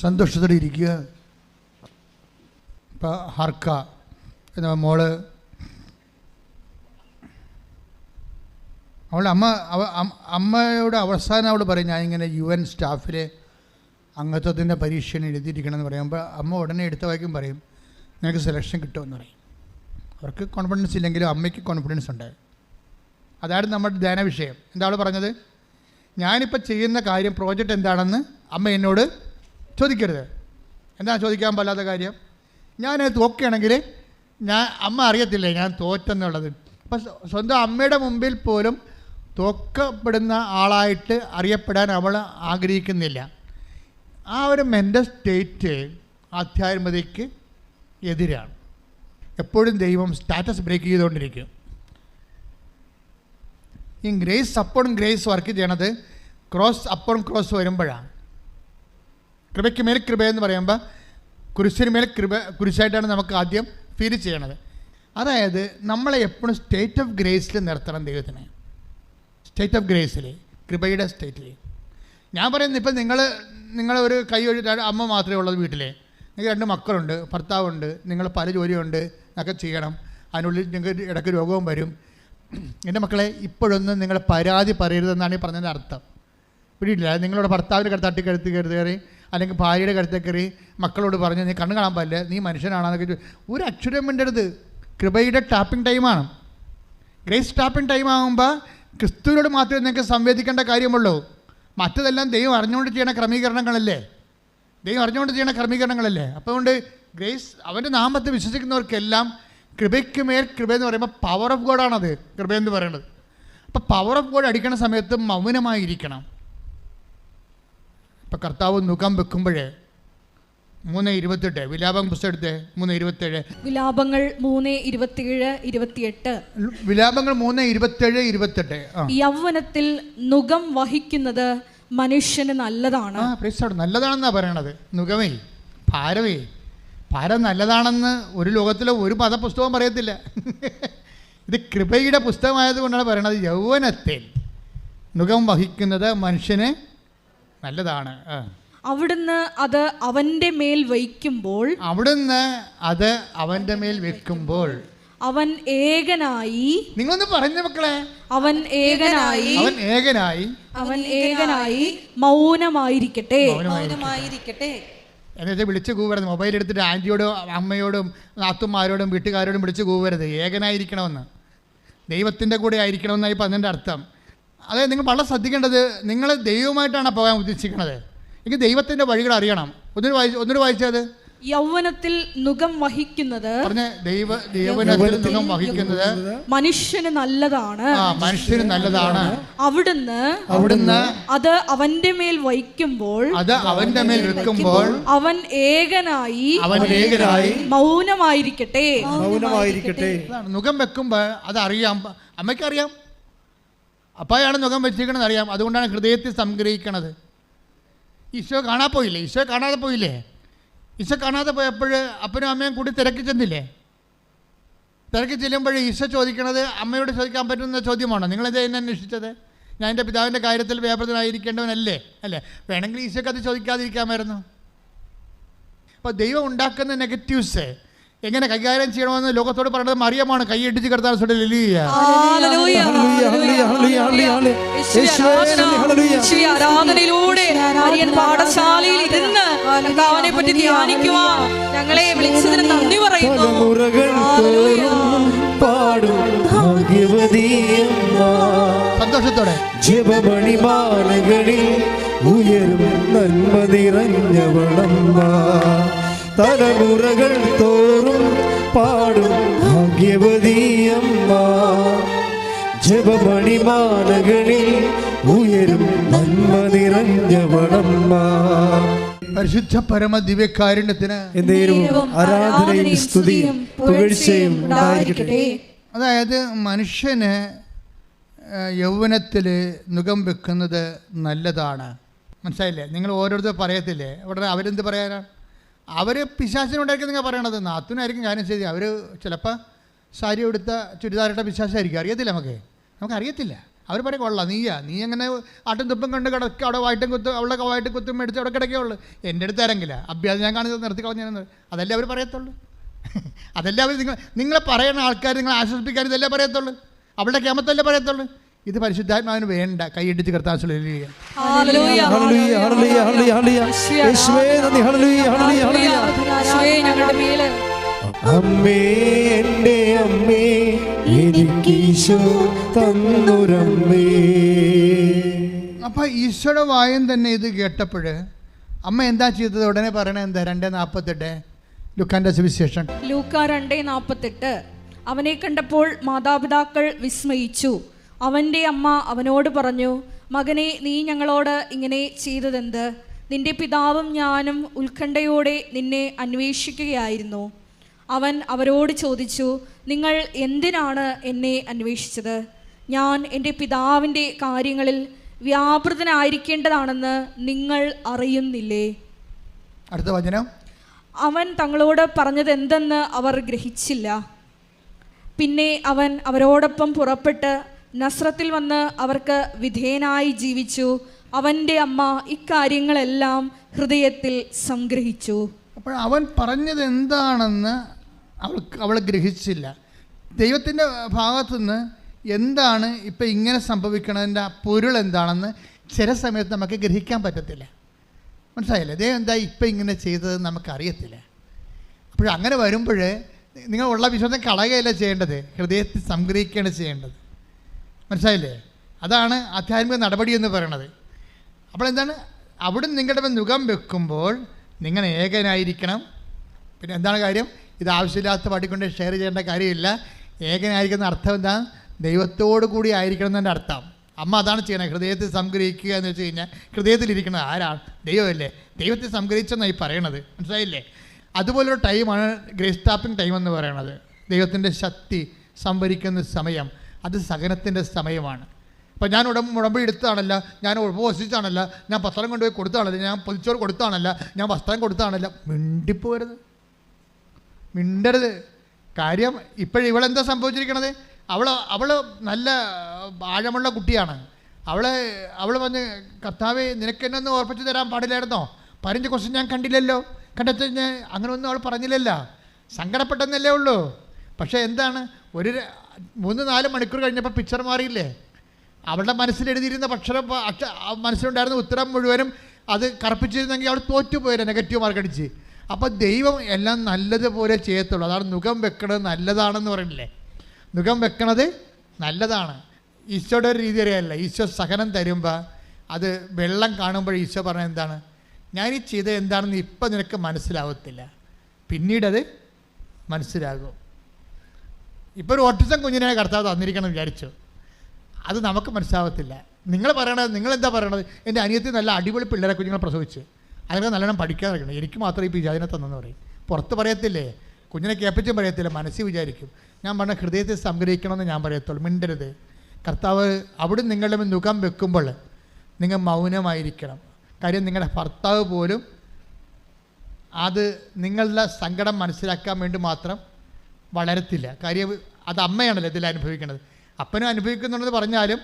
സന്തോഷത്തോടെ ഇരിക്കുക. ഇപ്പം ഹർക്ക എന്ന മോള് അമ്മയോട് അവസാനം അവൾ പറയും ഞാനിങ്ങനെ UN സ്റ്റാഫിൽ അംഗത്വത്തിൻ്റെ പരീക്ഷയിൽ എഴുതിയിരിക്കണം എന്ന് പറയുമ്പോൾ അമ്മ ഉടനെ എടുത്ത വായിക്കും പറയും നിനക്ക് സെലക്ഷൻ കിട്ടുമെന്ന് പറയും. അവർക്ക് കോൺഫിഡൻസ് ഇല്ലെങ്കിലും അമ്മയ്ക്ക് കോൺഫിഡൻസ് ഉണ്ട്. അതാണ് നമ്മുടെ ധ്യാന വിഷയം. എന്താ അവൾ പറഞ്ഞത്? ഞാനിപ്പോൾ ചെയ്യുന്ന കാര്യം പ്രോജക്റ്റ് എന്താണെന്ന് അമ്മ എന്നോട് ചോദിക്കരുത്. എന്താ ചോദിക്കാൻ പാടില്ലാത്ത കാര്യം? ഞാൻ തോക്കുകയാണെങ്കിൽ അമ്മ അറിയത്തില്ലേ ഞാൻ തോറ്റെന്നുള്ളത്. അപ്പം സ്വന്തം അമ്മയുടെ മുമ്പിൽ പോലും തോക്കപ്പെടുന്ന ആളായിട്ട് അറിയപ്പെടാൻ അവൾ ആഗ്രഹിക്കുന്നില്ല. ആ ഒരു മെൻ്റൽ സ്റ്റേറ്റ് ആധ്യാത്മികതയ്ക്ക് എതിരാണ്. എപ്പോഴും ദൈവം സ്റ്റാറ്റസ് ബ്രേക്ക് ചെയ്തുകൊണ്ടിരിക്കും. ഈ ഗ്രേസ് അപ്പോൺ ഗ്രേസ് വർക്ക് ചെയ്യണത് ക്രോസ് അപ്പോൺ ക്രോസ് വരുമ്പോഴാണ്. കൃപയ്ക്ക് മേൽ കൃപ എന്ന് പറയുമ്പോൾ കുരിശിന് മേൽ കുരിശായിട്ടാണ് നമുക്ക് ആദ്യം ഫീൽ ചെയ്യണത്. അതായത് നമ്മളെ എപ്പോഴും സ്റ്റേറ്റ് ഓഫ് ഗ്രേസിൽ നിർത്തണം ദൈവത്തിനെ. സ്റ്റേറ്റ് ഓഫ് ഗ്രേസിൽ, കൃപയുടെ സ്റ്റേറ്റിൽ. ഞാൻ പറയുന്നത് ഇപ്പം നിങ്ങൾ ഒരു കൈ അമ്മ മാത്രമേ ഉള്ളത് വീട്ടിൽ. നിങ്ങൾക്ക് 2 മക്കളുണ്ട്, ഭർത്താവുണ്ട്, നിങ്ങൾ പല ജോലിയുണ്ട്, ഒക്കെ ചെയ്യണം. അതിനുള്ളിൽ നിങ്ങൾക്ക് ഇടയ്ക്ക് രോഗവും വരും. എൻ്റെ മക്കളെ ഇപ്പോഴൊന്നും നിങ്ങൾ പരാതി പറയരുതെന്നാണ് ഈ പറഞ്ഞതിൻ്റെ അർത്ഥം. പിടിയില്ല. നിങ്ങളുടെ ഭർത്താവിൻ്റെ തട്ടിക്കഴുത്ത് കയറി അല്ലെങ്കിൽ ഭാര്യയുടെ കഴുത്തിൽ കയറി മക്കളോട് പറഞ്ഞ് നീ കണ്ണ് കാണാൻ പാടില്ല, നീ മനുഷ്യനാണെന്നൊക്കെ ഒരു അക്ഷരം വേണ്ടരുത്. കൃപയുടെ ടാപ്പിംഗ് ടൈമാണ്. ഗ്രേസ് ടാപ്പിംഗ് ടൈം ആകുമ്പോൾ ക്രിസ്തുവിനോട് മാത്രമേ നിങ്ങൾക്ക് സംവേദിക്കേണ്ട കാര്യമുള്ളൂ. മറ്റതെല്ലാം ദൈവം അറിഞ്ഞുകൊണ്ട് ചെയ്യണ ക്രമീകരണങ്ങളല്ലേ. അപ്പോൾ അതുകൊണ്ട് ഗ്രേസ് അവൻ്റെ നാമത്തെ വിശ്വസിക്കുന്നവർക്കെല്ലാം കൃപയ്ക്ക് മേൽ കൃപ എന്ന് പറയുമ്പോൾ പവർ ഓഫ് ഗോഡാണത് കൃപയെന്ന് പറയുന്നത്. അപ്പോൾ പവർ ഓഫ് ഗോഡ് അടിക്കുന്ന സമയത്ത് മൗനമായിരിക്കണം. ഇപ്പം കർത്താവ് നുകം വെക്കുമ്പോഴേ 3:28 വിലാപം പുസ്തകം എടുത്ത് 3:27 വിലാപങ്ങൾ 3:27-28 വിലാപങ്ങൾ 3:27-28 യൗവനത്തിൽ നുകം വഹിക്കുന്നത് മനുഷ്യന് നല്ലതാണ്. നല്ലതാണെന്നാ പറയണത്. നുകമേ ഭാരം നല്ലതാണെന്ന് ഒരു ലോകത്തിലെ ഒരു മതപുസ്തകവും പറയത്തില്ല. ഇത് കൃപയുടെ പുസ്തകമായതുകൊണ്ടാണ് പറയണത്. യൗവനത്തിൽ നുകം വഹിക്കുന്നത് മനുഷ്യന് നല്ലതാണ്. അവിടുന്ന് അത് അവന്റെ മേൽ വയ്ക്കുമ്പോൾ അവൻ ഏകനായി. നിങ്ങളൊന്ന് പറഞ്ഞ മക്കളെ, അവൻ ഏകനായി മൗനമായിരിക്കട്ടെ. എന്നുവെച്ചാൽ വിളിച്ചു കൂവരുത്. മൊബൈൽ എടുത്തിട്ട് ആൻറ്റിയോടും അമ്മയോടും നാത്തുമാരോടും വീട്ടുകാരോടും വിളിച്ചു കൂവരുത്. ഏകനായിരിക്കണമെന്ന്, ദൈവത്തിൻ്റെ കൂടെ ആയിരിക്കണമെന്നായി പറഞ്ഞതിൻ്റെ അർത്ഥം. അതായത് നിങ്ങൾ വളരെ ശ്രദ്ധിക്കേണ്ടത്, നിങ്ങൾ ദൈവമായിട്ടാണ് പോകാൻ ഉദ്ദേശിക്കുന്നത്. എനിക്ക് ദൈവത്തിൻ്റെ വഴികൾ അറിയണം. ഒന്നൊരു വായിച്ചത് യൗവനത്തിൽ നുകം വഹിക്കുന്നത് മനുഷ്യന് നല്ലതാണ്. അവിടുന്ന് അത് അവന്റെ മേൽ വയ്ക്കുമ്പോൾ അവൻ ഏകനായി മൗനമായിരിക്കട്ടെ. നുകം വെക്കുമ്പോൾ അതറിയാം, അമ്മയ്ക്കറിയാം, അപ്പായാണ് നുകം വെച്ചിരിക്കണമെന്ന് അറിയാം. അതുകൊണ്ടാണ് ഹൃദയത്തിൽ സംഗ്രഹിക്കണത്. ഈശോ കാണാതെ പോയില്ലേ? ഈശോ കാണാതെ പോയപ്പോൾ അപ്പനും അമ്മയും കൂടി തിരക്കി ചെല്ലുമ്പോൾ ഈശോ ചോദിക്കണത് അമ്മയോട് ചോദിക്കാൻ പറ്റുന്ന ചോദ്യമാണോ? നിങ്ങളെന്താ എന്നെ അന്വേഷിച്ചത്? ഞാൻ എൻ്റെ പിതാവിൻ്റെ കാര്യത്തിൽ വ്യാപൃതനായിരിക്കേണ്ടവനല്ലേ? വേണമെങ്കിൽ ഈശോക്ക് അത് ചോദിക്കാതിരിക്കാമായിരുന്നു. അപ്പോൾ ദൈവം ഉണ്ടാക്കുന്ന നെഗറ്റീവ്സ് എങ്ങനെ കൈകാര്യം ചെയ്യണമെന്ന് ലോകത്തോട് പറയുന്നത് മറിയമാണ്. കൈയടിച്ച് കിടത്താൻ ആരാധനയിലൂടെ പാഠശാലയിൽ ഇരുന്ന് കർത്താവിനെ പറ്റി ധ്യാനിക്കുവാൻ ഞങ്ങളെ വിളിച്ചതിന് നന്ദി പറയുന്നു. സന്തോഷത്തോടെ ജപമണിമാലകളിൽ ഉയരും നന്മ നിറഞ്ഞവളമ്മ, തലമുറകൾ തോറും പാടും ഭാഗ്യവതിയമ്മ. ജപമണിമാലകളിൽ ഉയരും നന്മ നിറഞ്ഞവളമ്മ. പരിശുദ്ധ പരമ ദിവ്യകാരുണ്യത്തിന് ആരാധനയും സ്തുതിയും പുകഴ്ചയും ഉണ്ടായിരിക്കട്ടെ. അതായത് മനുഷ്യന് യൗവനത്തിൽ നുകം വെക്കുന്നത് നല്ലതാണ്. മനസ്സിലായില്ലേ? നിങ്ങൾ ഓരോരുത്തർ പറയത്തില്ലേ ഉടനെ അവരെന്ത് പറയാനാണ്? അവർ പിശാചിനുണ്ടായിരിക്കും നിങ്ങൾ പറയണത്. നാത്തുനായിരിക്കും കാര്യം ശരി. അവർ ചിലപ്പോൾ സാരി എടുത്ത ചുരിദാറിട്ട പിശാചായിരിക്കും. അറിയത്തില്ല, നമുക്കറിയത്തില്ല. അവർ പറയും കൊള്ളാം, നീ അങ്ങനെ ആട്ടും തുപ്പും കണ്ട് കിടക്കുക, അവിടെ വായിട്ടും കുത്തും, അവളുടെ വായിട്ടും കുത്തും മേടിച്ച് അവിടെ കിടക്കുകയുള്ളൂ. എൻ്റെ അടുത്ത് ആരെങ്കില അഭ്യാസം ഞാൻ കാണിച്ചത് നിർത്തി കളഞ്ഞു, അതല്ലേ അവർ പറയത്തുള്ളൂ. അതല്ലേ അവർ നിങ്ങളെ പറയുന്ന ആൾക്കാർ നിങ്ങളെ ആശ്വസിപ്പിക്കാൻ ഇതല്ലേ പറയത്തുള്ളൂ, അവളുടെ കേമത്തല്ലേ പറയത്തുള്ളൂ. ഇത് പരിശുദ്ധാത്മാവിന് വേണ്ട. കൈയിടിച്ച് കർത്താൻ ശ്രമിക്കുക. അമ്മേ എൻ്റെ അമ്മേ എനിക്കീശോ തന്നൊരമ്മേ. അപ്പൊ ഈശോയുടെ വായും തന്നെ ഇത് കേട്ടപ്പോൾ അമ്മ എന്താ ചെയ്തത്? ഉടനെ പറയണ എന്താ? 2:48 ലൂക്കാന്റെ സുവിശേഷം. ലൂക്ക 2:48. അവനെ കണ്ടപ്പോൾ മാതാപിതാക്കൾ വിസ്മയിച്ചു. അവൻ്റെ അമ്മ അവനോട് പറഞ്ഞു, മകനെ, നീ ഞങ്ങളോട് ഇങ്ങനെ ചെയ്തതെന്ത്? നിന്റെ പിതാവും ഞാനും ഉത്കണ്ഠയോടെ നിന്നെ അന്വേഷിക്കുകയായിരുന്നു. അവൻ അവരോട് ചോദിച്ചു, നിങ്ങൾ എന്തിനാണ് എന്നെ അന്വേഷിച്ചത്? ഞാൻ എൻ്റെ പിതാവിൻ്റെ കാര്യങ്ങളിൽ വ്യാപൃതനായിരിക്കേണ്ടതാണെന്ന് നിങ്ങൾ അറിയുന്നില്ലേ? അടുത്ത വചനം. അവൻ തങ്ങളോട് പറഞ്ഞത് എന്തെന്ന് അവർ ഗ്രഹിച്ചില്ല. പിന്നെ അവൻ അവരോടൊപ്പം പുറപ്പെട്ട് നസ്രത്തിൽ വന്ന് അവർക്ക് വിധേയനായി ജീവിച്ചു. അവൻ്റെ അമ്മ ഇക്കാര്യങ്ങളെല്ലാം ഹൃദയത്തിൽ സംഗ്രഹിച്ചു. അപ്പോൾ അവൻ പറഞ്ഞത് എന്താണെന്ന് അവൾ ഗ്രഹിച്ചില്ല. ദൈവത്തിൻ്റെ ഭാഗത്തുനിന്ന് എന്താണ് ഇപ്പം ഇങ്ങനെ സംഭവിക്കണതിൻ്റെ പൊരുൾ എന്താണെന്ന് ചില സമയത്ത് നമുക്ക് ഗ്രഹിക്കാൻ പറ്റത്തില്ല. മനസ്സിലായില്ലേ? ദൈവം എന്താ ഇപ്പം ഇങ്ങനെ ചെയ്തത് നമുക്കറിയത്തില്ല. അപ്പോൾ അങ്ങനെ വരുമ്പോൾ നിങ്ങൾ ഉള്ള വിശ്വാസം കളയുകയല്ല ചെയ്യേണ്ടത്, ഹൃദയത്തിൽ സംഗ്രഹിക്കുകയാണ് ചെയ്യേണ്ടത്. മനസ്സിലായില്ലേ? അതാണ് ആധ്യാത്മിക നടപടി എന്ന് പറയണത്. അപ്പോൾ എന്താണ്? അവിടെ നിങ്ങളുടെ മുഖം വെക്കുമ്പോൾ നിങ്ങൾ ഏകനായിരിക്കണം. പിന്നെ എന്താണ് കാര്യം? ഇത് ആവശ്യമില്ലാത്ത പാടിക്കൊണ്ട് ഷെയർ ചെയ്യേണ്ട കാര്യമില്ല. ഏകനായിരിക്കുന്ന അർത്ഥം എന്താ? ദൈവത്തോടു കൂടി ആയിരിക്കണം എന്നതിൻ്റെ അർത്ഥം. അമ്മ അതാണ് ചെയ്യണത്, ഹൃദയത്തിൽ സംഗ്രഹിക്കുക എന്ന് വെച്ച് കഴിഞ്ഞാൽ ഹൃദയത്തിലിരിക്കുന്നത് ആരാണ്? ദൈവമല്ലേ. ദൈവത്തിൽ സംഗ്രഹിച്ചെന്നായി പറയണത്. മനസ്സിലായില്ലേ? അതുപോലൊരു ടൈമാണ് ഗ്രേസ് ടാപ്പിംഗ് ടൈം എന്ന് പറയണത്. ദൈവത്തിൻ്റെ ശക്തി സംഭരിക്കുന്ന സമയം, അത് സഹനത്തിൻ്റെ സമയമാണ്. അപ്പോൾ ഞാൻ ഉടമ്പടി എടുത്താണല്ല, ഞാൻ ഉപവസിച്ചാണല്ല, ഞാൻ പത്രം കൊണ്ടുപോയി കൊടുത്താണല്ല, ഞാൻ പൊതിച്ചോറ് കൊടുത്താണല്ല, ഞാൻ വസ്ത്രം കൊടുത്താണല്ല. മിണ്ടിപ്പോരുത്, മിണ്ടരുത്. കാര്യം ഇപ്പോഴും ഇവളെന്താ സംഭവിച്ചിരിക്കണത്? അവൾ നല്ല ആഴമുള്ള കുട്ടിയാണ്. അവൾ പറഞ്ഞ്, കർത്താവേ നിനക്കെന്നെ ഒന്ന് ഓർപ്പിച്ച് തരാൻ പാടില്ലായിരുന്നോ? 15 ക്വസ്റ്റ്യൻ ഞാൻ കണ്ടില്ലല്ലോ. കണ്ടെത്തി അങ്ങനെ ഒന്നും അവൾ പറഞ്ഞില്ലല്ലോ. സങ്കടപ്പെട്ടെന്നല്ലേ ഉള്ളൂ. പക്ഷേ എന്താണ്, ഒരു 3-4 മണിക്കൂർ കഴിഞ്ഞപ്പോൾ പിക്ചർ മാറിയില്ലേ? അവളുടെ മനസ്സിലെഴുതിയിരുന്ന മനസ്സിലുണ്ടായിരുന്ന ഉത്തരം മുഴുവനും അത് കറുപ്പിച്ചിരുന്നെങ്കിൽ അവൾ തോറ്റുപോയില്ല, നെഗറ്റീവ് മാർക്ക് അടിച്ച്. അപ്പോൾ ദൈവം എല്ലാം നല്ലതുപോലെ ചെയ്യത്തുള്ളൂ. അതാണ് മുഖം വെക്കണത് നല്ലതാണെന്ന് പറയില്ലേ? മുഖം വെക്കണത് നല്ലതാണ്. ഈശോയുടെ ഒരു രീതി അറിയാമല്ല. ഈശോ സഹനം തരുമ്പോൾ അത് വെള്ളം കാണുമ്പോൾ ഈശോ പറഞ്ഞത് എന്താണ്? ഞാൻ ഈ ചെയ്തത് എന്താണെന്ന് ഇപ്പം നിനക്ക് മനസ്സിലാവത്തില്ല, പിന്നീടത് മനസ്സിലാകും. ഇപ്പോൾ ഒരു ഓട്ടിസം കുഞ്ഞിനെ കർത്താവ് തന്നിരിക്കണം വിചാരിച്ചു, അത് നമുക്ക് മനസ്സിലാവത്തില്ല. നിങ്ങൾ പറയണത്, നിങ്ങളെന്താ പറയണത്? എൻ്റെ അനിയത്തി നല്ല അടിപൊളി പിള്ളേരെ കുഞ്ഞുങ്ങളെ പ്രസവിച്ച് അതൊക്കെ നല്ലോണം പഠിക്കാൻ ഇരിക്കണം, എനിക്ക് മാത്രം ഈ പിശാചിനെ തന്നെന്ന് പറയും. പുറത്ത് പറയത്തില്ലേ, കുഞ്ഞിനെ കേൾപ്പിച്ചും പറയത്തില്ല, മനസ്സിൽ വിചാരിക്കും. ഞാൻ പറഞ്ഞ ഹൃദയത്തിൽ സംഗ്രഹിക്കണമെന്ന് ഞാൻ പറയത്തുള്ളൂ. മിണ്ടരുത്. കർത്താവ് അവിടെ നിങ്ങളുടെ മുഖം വെക്കുമ്പോൾ നിങ്ങൾ മൗനമായിരിക്കണം. കാര്യം നിങ്ങളുടെ ഭർത്താവ് പോലും അത് നിങ്ങളുടെ സങ്കടം മനസ്സിലാക്കാൻ വേണ്ടി മാത്രം വളരത്തില്ല. കാര്യം അത് അമ്മയാണല്ലോ ഇതിൽ അനുഭവിക്കുന്നത്. അപ്പനും അനുഭവിക്കുന്നുണ്ടെന്ന് പറഞ്ഞാലും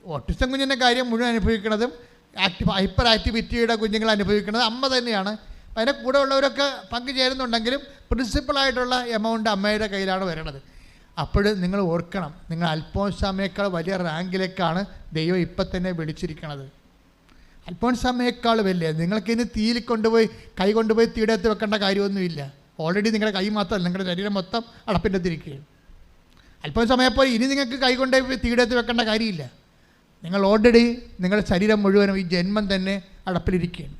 ഓട്ടിസം കുഞ്ഞിൻ്റെ കാര്യം മുഴുവൻ അനുഭവിക്കുന്നതും ഹൈപ്പർ ആക്ടിവിറ്റിയുടെ കുഞ്ഞുങ്ങൾ അനുഭവിക്കുന്നത് അമ്മ തന്നെയാണ്. അതിൻ്റെ കൂടെ ഉള്ളവരൊക്കെ പങ്കുചേരുന്നുണ്ടെങ്കിലും പ്രിൻസിപ്പളായിട്ടുള്ള എമൗണ്ട് അമ്മയുടെ കയ്യിലാണ് വരണത്. അപ്പോൾ നിങ്ങൾ ഓർക്കണം, നിങ്ങൾ അൽഫോൻസാമ്മയേക്കാൾ വലിയ റാങ്കിലേക്കാണ് ദൈവം ഇപ്പം തന്നെ വിളിച്ചിരിക്കുന്നത്. അൽഫോൻസാമ്മയേക്കാൾ വലിയ, നിങ്ങൾക്കിനി തീയിൽ കൊണ്ടുപോയി കൈ കൊണ്ടുപോയി തീടത്ത് വെക്കേണ്ട കാര്യമൊന്നുമില്ല. ഓൾറെഡി നിങ്ങളുടെ കൈ മാത്രമല്ല, നിങ്ങളുടെ ശരീരം മൊത്തം അടപ്പിൻ്റെ തിരിക്കുകയാണ്. അൽഫോൻസാമ്മയെപ്പോലെ ഇനി നിങ്ങൾക്ക് കൈ കൊണ്ടുപോയി തീടത്ത് വെക്കേണ്ട കാര്യമില്ല. നിങ്ങൾ ഓൾറെഡി നിങ്ങളുടെ ശരീരം മുഴുവനും ഈ ജന്മം തന്നെ അടപ്പിലിരിക്കുകയാണ്.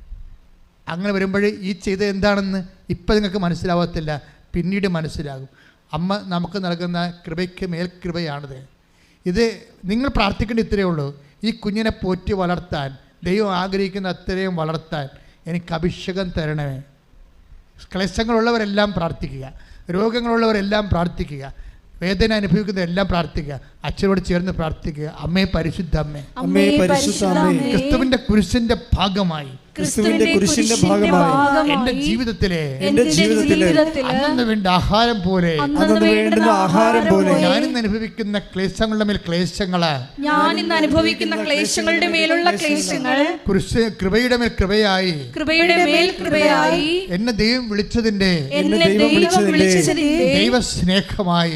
അങ്ങനെ വരുമ്പോൾ ഈ ചെയ്തത് എന്താണെന്ന് ഇപ്പം നിങ്ങൾക്ക് മനസ്സിലാവത്തില്ല, പിന്നീട് മനസ്സിലാകും. അമ്മ നമുക്ക് നൽകുന്ന കൃപയ്ക്ക് മേൽകൃപയാണിത്. ഇത് നിങ്ങൾ പ്രാർത്ഥിക്കേണ്ട ഇത്രയേ ഉള്ളൂ. ഈ കുഞ്ഞിനെ പോറ്റി വളർത്താൻ, ദൈവം ആഗ്രഹിക്കുന്ന അത്രയും വളർത്താൻ എനിക്ക് അഭിഷേകം തരണമേ. ക്ലേശങ്ങളുള്ളവരെല്ലാം പ്രാർത്ഥിക്കുക, രോഗങ്ങളുള്ളവരെല്ലാം പ്രാർത്ഥിക്കുക, വേദന അനുഭവിക്കുന്നതെല്ലാം പ്രാർത്ഥിക്കുക, അച്ഛനോട് ചേർന്ന് പ്രാർത്ഥിക്കുക. അമ്മേ പരിശുദ്ധ അമ്മേ, അമ്മേ പരിശുദ്ധ അമ്മേ, ക്രിസ്തുവിൻ്റെ കുരിശിൻ്റെ ഭാഗമായി ക്രിസ്തുവിന്റെ കുരിശിന്റെ ഭാഗമായി എന്റെ ജീവിതത്തിലെ അന്നു വേണ്ട ആഹാരം പോലെ വേണ്ടുന്ന ആഹാരം പോലെ ഞാനിന്ന് അനുഭവിക്കുന്ന ക്ലേശങ്ങളുടെ മേൽ ക്ലേശങ്ങള് ഞാനിന്ന് അനുഭവിക്കുന്ന ക്ലേശങ്ങളുടെ മേലുള്ള ക്ലേശങ്ങൾ കൃപയുടെ മേൽ കൃപയായി എന്നെ ദൈവം വിളിച്ചതിന്റെ ദൈവസ്നേഹമായി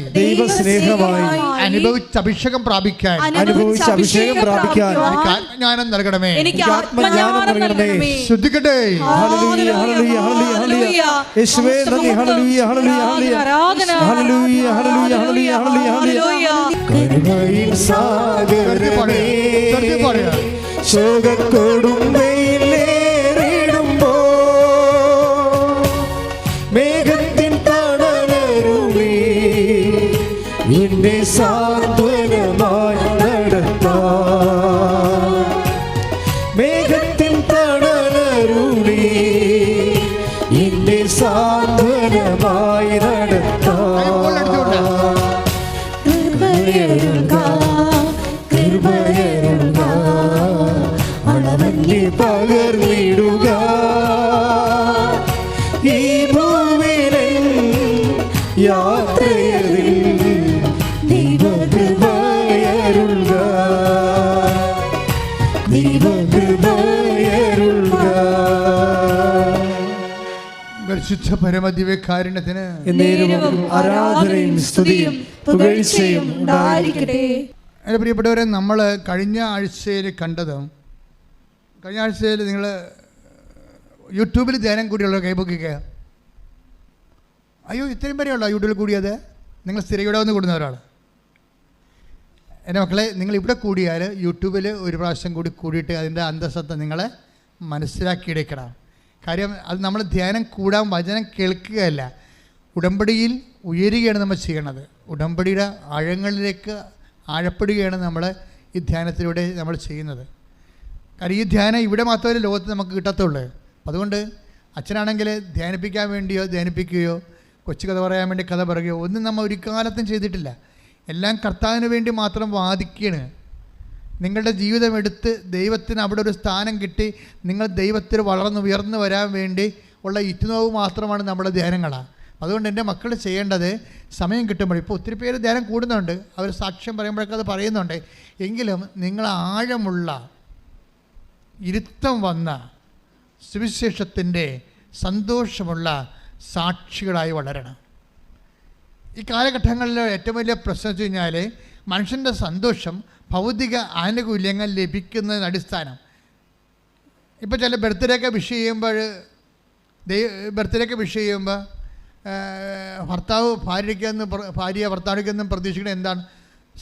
അനുഭവിച്ച അഭിഷേകം പ്രാപിക്കാൻ ആത്മജ്ഞാനം നൽകണമേ. ശ്രദ്ധിക്കട്ടെ. മേഘത്തിൻ തണലരുളി എന്നെ സാന്ത്വനമായി നടത്താൻ. മേഘത്തിൻ തണലരുളി എന്നെ സാന്ത്വനമായി നടത്താൻ. കൃപയരുക അളവന്നെ പകർന്നിടുക ഈ ഭൂമിയിലെ യാത്രയിൽ ദൈവകൃപയരുക ദൈവകൃപയരുക. പരിശുദ്ധ പരമദിവ്യകാരുണ്യത്തിന് ആരാധനയും സ്തുതിയും പുകഴ്ചയും ഉണ്ടായിരിക്കട്ടെ. എൻ്റെ പ്രിയപ്പെട്ടവരെ, നമ്മൾ കഴിഞ്ഞ ആഴ്ചയിൽ കണ്ടത്, കഴിഞ്ഞ ആഴ്ചയിൽ നിങ്ങൾ യൂട്യൂബിൽ ധ്യാനം കൂടിയുള്ള കൈപൊക്കിക്കുക. അയ്യോ, ഇത്രയും വരെയുള്ളൂ യൂട്യൂബിൽ കൂടിയത്? നിങ്ങൾ സ്ഥിരം ഇവിടെ വന്ന് കൂടുന്നവരാണ്. എൻ്റെ മക്കളെ, നിങ്ങൾ ഇവിടെ കൂടിയാൽ യൂട്യൂബിൽ ഒരു പ്രാവശ്യം കൂടി കൂടിയിട്ട് അതിൻ്റെ അന്തസത്ത നിങ്ങളെ മനസ്സിലാക്കിയെടുക്കണം. കാര്യം അത് നമ്മൾ ധ്യാനം കൂടാൻ വചനം കേൾക്കുകയല്ല, ഉടമ്പടിയിൽ ഉയരുകയാണ് നമ്മൾ ചെയ്യണത്. ഉടമ്പടിയുടെ ആഴങ്ങളിലേക്ക് ആഴപ്പെടുകയാണ് നമ്മൾ ഈ ധ്യാനത്തിലൂടെ നമ്മൾ ചെയ്യുന്നത്. കാരണം ഈ ധ്യാനം ഇവിടെ മാത്രമല്ല ലോകത്ത് നമുക്ക് കിട്ടത്തുള്ളൂ. അതുകൊണ്ട് അച്ഛനാണെങ്കിൽ ധ്യാനിപ്പിക്കാൻ വേണ്ടിയോ ധ്യാനിപ്പിക്കുകയോ കൊച്ചു കഥ പറയാൻ വേണ്ടി കഥ പറയുകയോ ഒന്നും നമ്മൾ ഒരു കാലത്തും ചെയ്തിട്ടില്ല. എല്ലാം കർത്താവിന് വേണ്ടി മാത്രം വാദിക്കുകയാണ്. നിങ്ങളുടെ ജീവിതം എടുത്ത് ദൈവത്തിന് അവിടെ ഒരു സ്ഥാനം കിട്ടി നിങ്ങൾ ദൈവത്തിൽ വളർന്നുയർന്നു വരാൻ വേണ്ടി ഉള്ള ഇറ്റുനോവ് മാത്രമാണ് നമ്മുടെ ധ്യാനങ്ങളാണ്. അതുകൊണ്ട് എൻ്റെ മക്കൾ ചെയ്യേണ്ടത് സമയം കിട്ടുമ്പോൾ, ഇപ്പോൾ ഒത്തിരി പേര് ധ്യാനം കൂടുന്നുണ്ട്, അവർ സാക്ഷ്യം പറയുമ്പോഴൊക്കെ അത് പറയുന്നുണ്ട്, എങ്കിലും നിങ്ങൾ ആഴമുള്ള ഇരുത്തം വന്ന സുവിശേഷത്തിൻ്റെ സന്തോഷമുള്ള സാക്ഷികളായി വളരണം. ഈ കാലഘട്ടങ്ങളിൽ ഏറ്റവും വലിയ പ്രശ്നം വെച്ച് കഴിഞ്ഞാൽ മനുഷ്യൻ്റെ സന്തോഷം ഭൗതിക ആനുകൂല്യങ്ങൾ ലഭിക്കുന്നതിന് അടിസ്ഥാനം. ഇപ്പോൾ ചില ബർത്ത്ഡേയൊക്കെ വിഷ് ചെയ്യുമ്പോൾ ഭർത്താവ് ഭാര്യ ഭർത്താവിനെന്നും പ്രതീക്ഷിക്കുന്നത് എന്താണ്?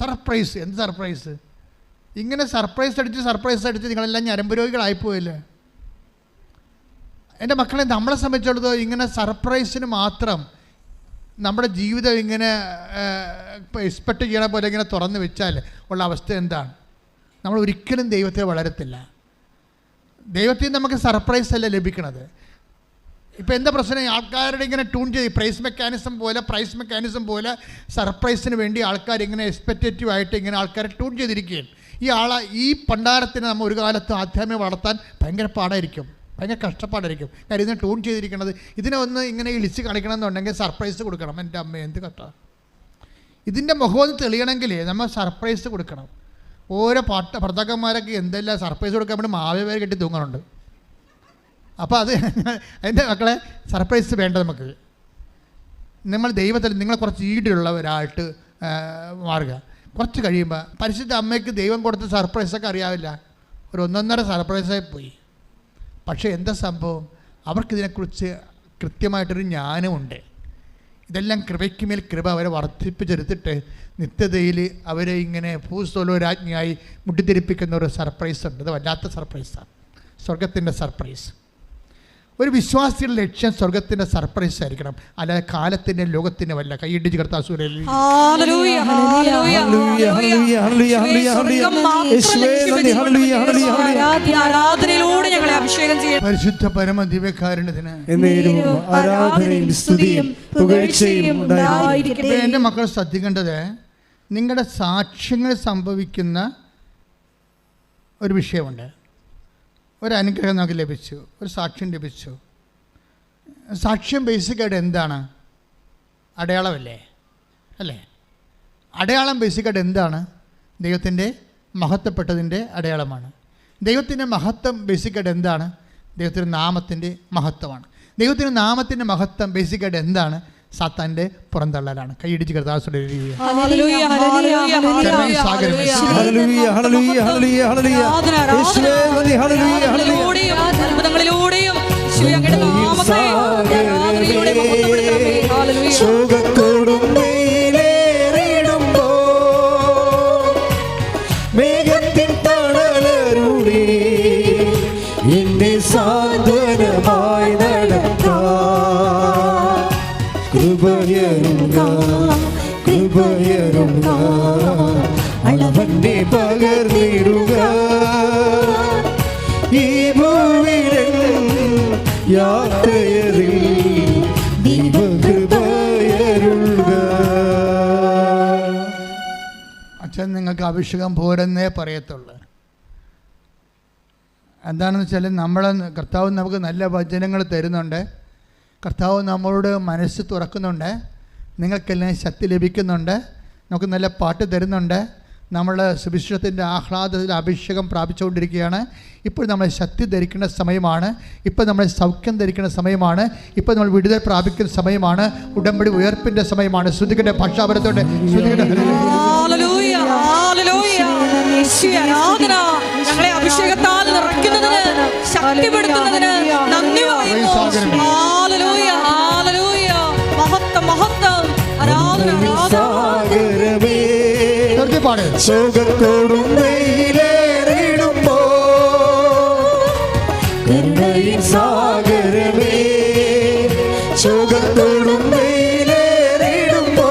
സർപ്രൈസ്. എന്ത് സർപ്രൈസ്? ഇങ്ങനെ സർപ്രൈസ് അടിച്ച് നിങ്ങളെല്ലാം ഞരമ്പ് രോഗികളായിപ്പോയില്ലേ? എൻ്റെ മക്കളെ, നമ്മളെ സംബന്ധിച്ചിടത്തോളം ഇങ്ങനെ സർപ്രൈസിന് മാത്രം നമ്മുടെ ജീവിതം ഇങ്ങനെ എക്സ്പെക്റ്റ് ചെയ്യണ പോലെ ഇങ്ങനെ തുറന്നു വെച്ചാൽ ഉള്ള അവസ്ഥ എന്താണ്? നമ്മൾ ഒരിക്കലും ദൈവത്തെ വളരത്തില്ല. ദൈവത്തിൽ നമുക്ക് സർപ്രൈസ് അല്ല ലഭിക്കണത്. ഇപ്പോൾ എന്താ പ്രശ്നം? ആൾക്കാരുടെ ഇങ്ങനെ ട്യൂൺ ചെയ്ത് പ്രൈസ് മെക്കാനിസം പോലെ സർപ്രൈസിന് വേണ്ടി ആൾക്കാർ ഇങ്ങനെ എക്സ്പെക്റ്റേറ്റീവായിട്ട് ഇങ്ങനെ ആൾക്കാരെ ട്യൂൺ ചെയ്തിരിക്കുകയാണ്. ഈ പണ്ടാരത്തിന് നമ്മൾ ഒരു കാലത്ത് ആധ്യാത്മികം വളർത്താൻ ഭയങ്കര പാടായിരിക്കും, ഭയങ്കര കഷ്ടപ്പാടായിരിക്കും. കാര്യം ഇതിനെ ട്യൂൺ ചെയ്തിരിക്കുന്നത്, ഇതിനെ ഒന്ന് ഇങ്ങനെ ഇളിച്ച് കാണിക്കണം എന്നുണ്ടെങ്കിൽ സർപ്രൈസ് കൊടുക്കണം. എൻ്റെ അമ്മ എന്ത് കഷ്ട! ഇതിൻ്റെ മുഖം തെളിയണമെങ്കിൽ നമ്മൾ സർപ്രൈസ് കൊടുക്കണം. ഓരോ ഭർത്താക്കന്മാരൊക്കെ എന്തെല്ലാം സർപ്രൈസ് കൊടുക്കാൻ വേണ്ടി മാവേവേര് കെട്ടി തൂങ്ങുന്നുണ്ട്. അപ്പോൾ അതിൻ്റെ മക്കളെ, സർപ്രൈസ് വേണ്ട നമുക്ക്. നമ്മൾ ദൈവത്തിൽ നിങ്ങൾ കുറച്ച് ഈടുള്ളവരായിട്ട് മാറുക. കുറച്ച് കഴിയുമ്പോൾ പരിശുദ്ധ അമ്മയ്ക്ക് ദൈവം കൊടുത്ത സർപ്രൈസൊക്കെ അറിയാവില്ല, ഒരു 1.5 സർപ്രൈസായി പോയി. പക്ഷേ എന്താ സംഭവം? അവർക്കിതിനെക്കുറിച്ച് കൃത്യമായിട്ടൊരു ജ്ഞാനമുണ്ട്. ഇതെല്ലാം കൃപയ്ക്ക് മേൽ കൃപ അവരെ വർദ്ധിപ്പിച്ചെടുത്തിട്ട് നിത്യതയിൽ അവരെ ഇങ്ങനെ ഭൂസ്വലോരാജ്ഞിയായി മുട്ടിത്തിരിപ്പിക്കുന്ന ഒരു സർപ്രൈസ് ഉണ്ട്. അത് വല്ലാത്ത സർപ്രൈസാണ്, സ്വർഗത്തിൻ്റെ സർപ്രൈസ്. ഒരു വിശ്വാസിയുടെ ലക്ഷ്യം സ്വർഗത്തിൻ്റെ സർപ്രൈസ് ആയിരിക്കണം, അല്ലാതെ കാലത്തിൻ്റെ ലോകത്തിൻ്റെ വല്ല. കൈയിടിച്ച് കർത്താസൂരയിൽ പരിശുദ്ധ പരമദിവ്യകാരുണ്യത്തിന് എൻ്റെ മക്കൾ ശ്രദ്ധിക്കേണ്ടത്, നിങ്ങളുടെ സാക്ഷ്യങ്ങൾ സംഭവിക്കുന്ന ഒരു വിഷയമുണ്ട്. ഒരു അനുഗ്രഹം നമുക്ക് ലഭിച്ചു, ഒരു സാക്ഷ്യം ലഭിച്ചു. സാക്ഷ്യം ബേസിക്കായിട്ട് എന്താണ്? അടയാളമല്ലേ? അല്ലേ? അടയാളം ബേസിക്കായിട്ട് എന്താണ്? ദൈവത്തിൻ്റെ മഹത്വപ്പെട്ടതിൻ്റെ അടയാളമാണ്. ദൈവത്തിൻ്റെ മഹത്വം ബേസിക്കായിട്ട് എന്താണ്? ദൈവത്തിൻ്റെ നാമത്തിൻ്റെ മഹത്വമാണ്. ദൈവത്തിൻ്റെ നാമത്തിൻ്റെ മഹത്വം ബേസിക്കായിട്ട് എന്താണ്? സാത്താൻ്റെ പുറന്തള്ളലാണ്. കൈയിടിച്ച് കർത്താവിന്റെ ഹല്ലേലൂയ ഹല്ലേലൂയ ഹല്ലേലൂയ ഹല്ലേലൂയ യേശുവേ ഹല്ലേലൂയ ഹല്ലേലൂയ അത്ഭുതങ്ങളിലൂടെയും യേശുവേ അങ്ങയുടെ നാമത്തെ ആരാധനയിലൂടെ മഹത്വപ്പെടുത്തണമേ. ഹല്ലേലൂയ. സുഖക്കൊടുമ്പയിലേറിടുമ്പോ മേഘത്തിൻ തണലരുളി എന്നെ സാന്ത്വനമായി നടത്താം. കൃപയരുക കൃപയരുക അളവന്നെ പകർന്നിടുക ഈ ഭൂവിൽ യാത്രയതിൽ ദൈവകൃപയരുക. അച്ഛൻ നിങ്ങൾക്ക് അഭിഷേകം പോരെന്നേ പറയത്തുള്ളൂ. എന്താണെന്ന് വെച്ചാൽ കർത്താവ് നമുക്ക് നല്ല വചനങ്ങൾ തരുന്നുണ്ട്. കർത്താവ് നമ്മളോട് മനസ്സ് തുറക്കുന്നുണ്ട്. നിങ്ങൾക്കെല്ലാം ശക്തി ലഭിക്കുന്നുണ്ട്. നമുക്ക് നല്ല പാട്ട് തരുന്നുണ്ട്. നമ്മൾ സുവിശേഷത്തിൻ്റെ ആഹ്ലാദത്തിൽ അഭിഷേകം പ്രാപിച്ചുകൊണ്ടിരിക്കുകയാണ്. ഇപ്പോൾ നമ്മൾ ശക്തി ധരിക്കുന്ന സമയമാണ്. ഇപ്പോൾ നമ്മൾ സൗഖ്യം ധരിക്കുന്ന സമയമാണ്. ഇപ്പോൾ നമ്മൾ വിടുതൽ പ്രാപിക്കുന്ന സമയമാണ്. ഉടമ്പടി ഉയർപ്പിൻ്റെ സമയമാണ്. ശ്രുതിക്കട്ടെ, ഭാഷാപരത്തോടെ ശ്രുതിക്കട്ടെ. Hallelujah hallelujah. യേശുവേ ആരാധന. ഞങ്ങളെ അഭിഷേകത്താൽ നിറയ്ക്കുന്നതിന്, ശക്തിപ്പെടുത്തുന്നതിന് നന്ദി പറയുന്നു. Hallelujah hallelujah. മഹത്വം മഹത്വം. ആരാധന ആരാധന. സുഖക്കൊടുമ്പയിലേറിടുമ്പോ കരുണയിൻ സാഗരമേ സുഖക്കൊടുമ്പയിലേറിടുമ്പോ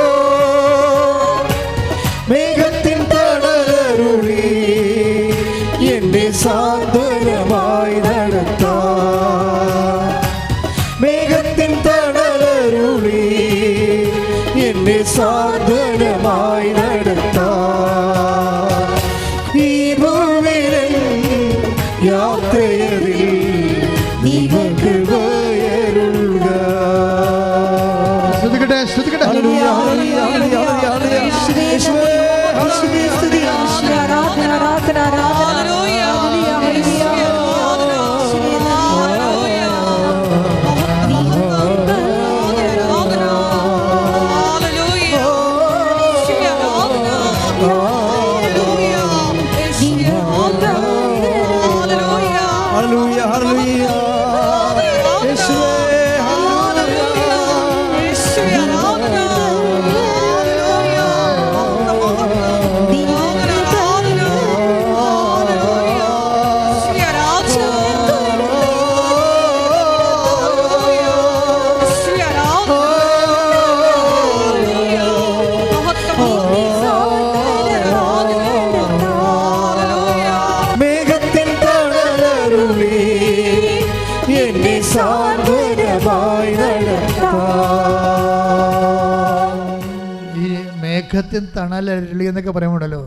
മേഘത്തിൻ തണലരുളി എന്നെ സാന്ത്വനമായി നടത്താം. മേഘത്തിൻ തണലരുളി എന്നെ സാന്ത്വനമായി നടത്താം. ഈ ഭൂവിൽ യാത്രയതിൽ ദൈവകൃപയരുക. ശ്രുതിക്കട്ടെ, ശ്രുതിക്കട്ടെ. ഹല്ലേലൂയ ഹല്ലേലൂയ ഹല്ലേലൂയ ഹല്ലേലൂയ യേശുവേ ഹല്ലേലൂയ സ്തുതി ആരാധന ആരാധന ഹല്ലേലൂയ യേശുവേ ആരാധന ഹല്ലേലൂയ. ആരാധന ഹല്ലേലൂയ യേശുവേ ആരാധന ഹല്ലേലൂയ യേശുവേ ആരാധന ഹല്ലേലൂയ ഹല്ലേലൂയ ഹല്ലേലൂയ യേശുവേ ഹല്ലേലൂയ യേശുവേ ആരാധന ഹല്ലേലൂയ. മേഘത്തിൻ തണലരുളി എന്നെ സാന്ത്വനമായി നടത്താം. ഈ മേഘത്തിൻ തണലരുളി എന്നൊക്കെ പറയുമ്പോഴല്ലോ,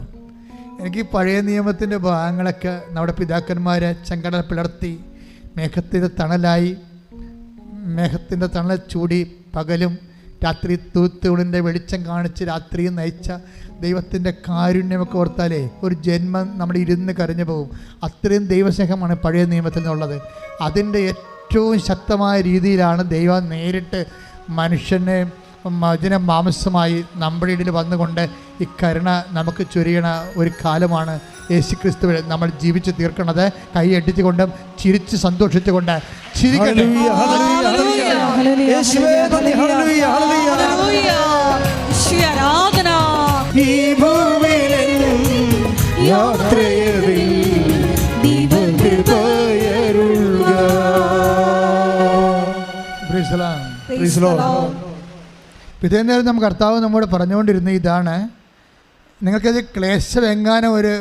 എനിക്ക് പഴയ നിയമത്തിൻ്റെ ഭാഗങ്ങളൊക്കെ നമ്മുടെ പിതാക്കന്മാർ ചെങ്കടൽ പിളർത്തി മേഘത്തിൻ്റെ തണലായി, മേഘത്തിൻ്റെ തണൽ ചൂടി പകലും രാത്രി തൂത്തുളിൻ്റെ വെളിച്ചം കാണിച്ച് രാത്രിയും നയിച്ച ദൈവത്തിൻ്റെ കാരുണ്യമൊക്കെ ഓർത്താലേ ഒരു ജന്മം നമ്മൾ ഇരുന്ന് കരഞ്ഞു പോകും. അത്രയും ദൈവസ്നേഹമാണ് പഴയ നിയമത്തിൽ നിന്നുള്ളത്. അതിൻ്റെ ഏറ്റവും ശക്തമായ രീതിയിലാണ് ദൈവം നേരിട്ട് മനുഷ്യനെ വചനം മാംസമായി നമ്മുടെ ഇടയിൽ വന്നുകൊണ്ട് ഈ കരുണ നമുക്ക് ചൊരിയണ ഒരു കാലമാണ് യേശുക്രിസ്തുവിൽ നമ്മൾ ജീവിച്ച് തീർക്കുന്നത്. കൈ അടിച്ചുകൊണ്ടും ചിരിച്ച് സന്തോഷിച്ചുകൊണ്ട് ചിരിക്കട്ടെ. ഹല്ലേലൂയ ഹല്ലേലൂയ ഹല്ലേലൂയ യേശുവേ നന്ദി. ഹല്ലേലൂയ ഹല്ലേലൂയ ആരാധന. ഈ ഭൂമിയിൽ യാത്രയതിൽ ദൈവകൃപയരുക. Praise the Lord. Praise the Lord. ഇതേ നേരം നമുക്ക് കർത്താവ് നമ്മോട് പറഞ്ഞുകൊണ്ടിരുന്ന ഇതാണ്, നിങ്ങൾക്കത് ക്ലേശം എങ്ങാനും ഒരു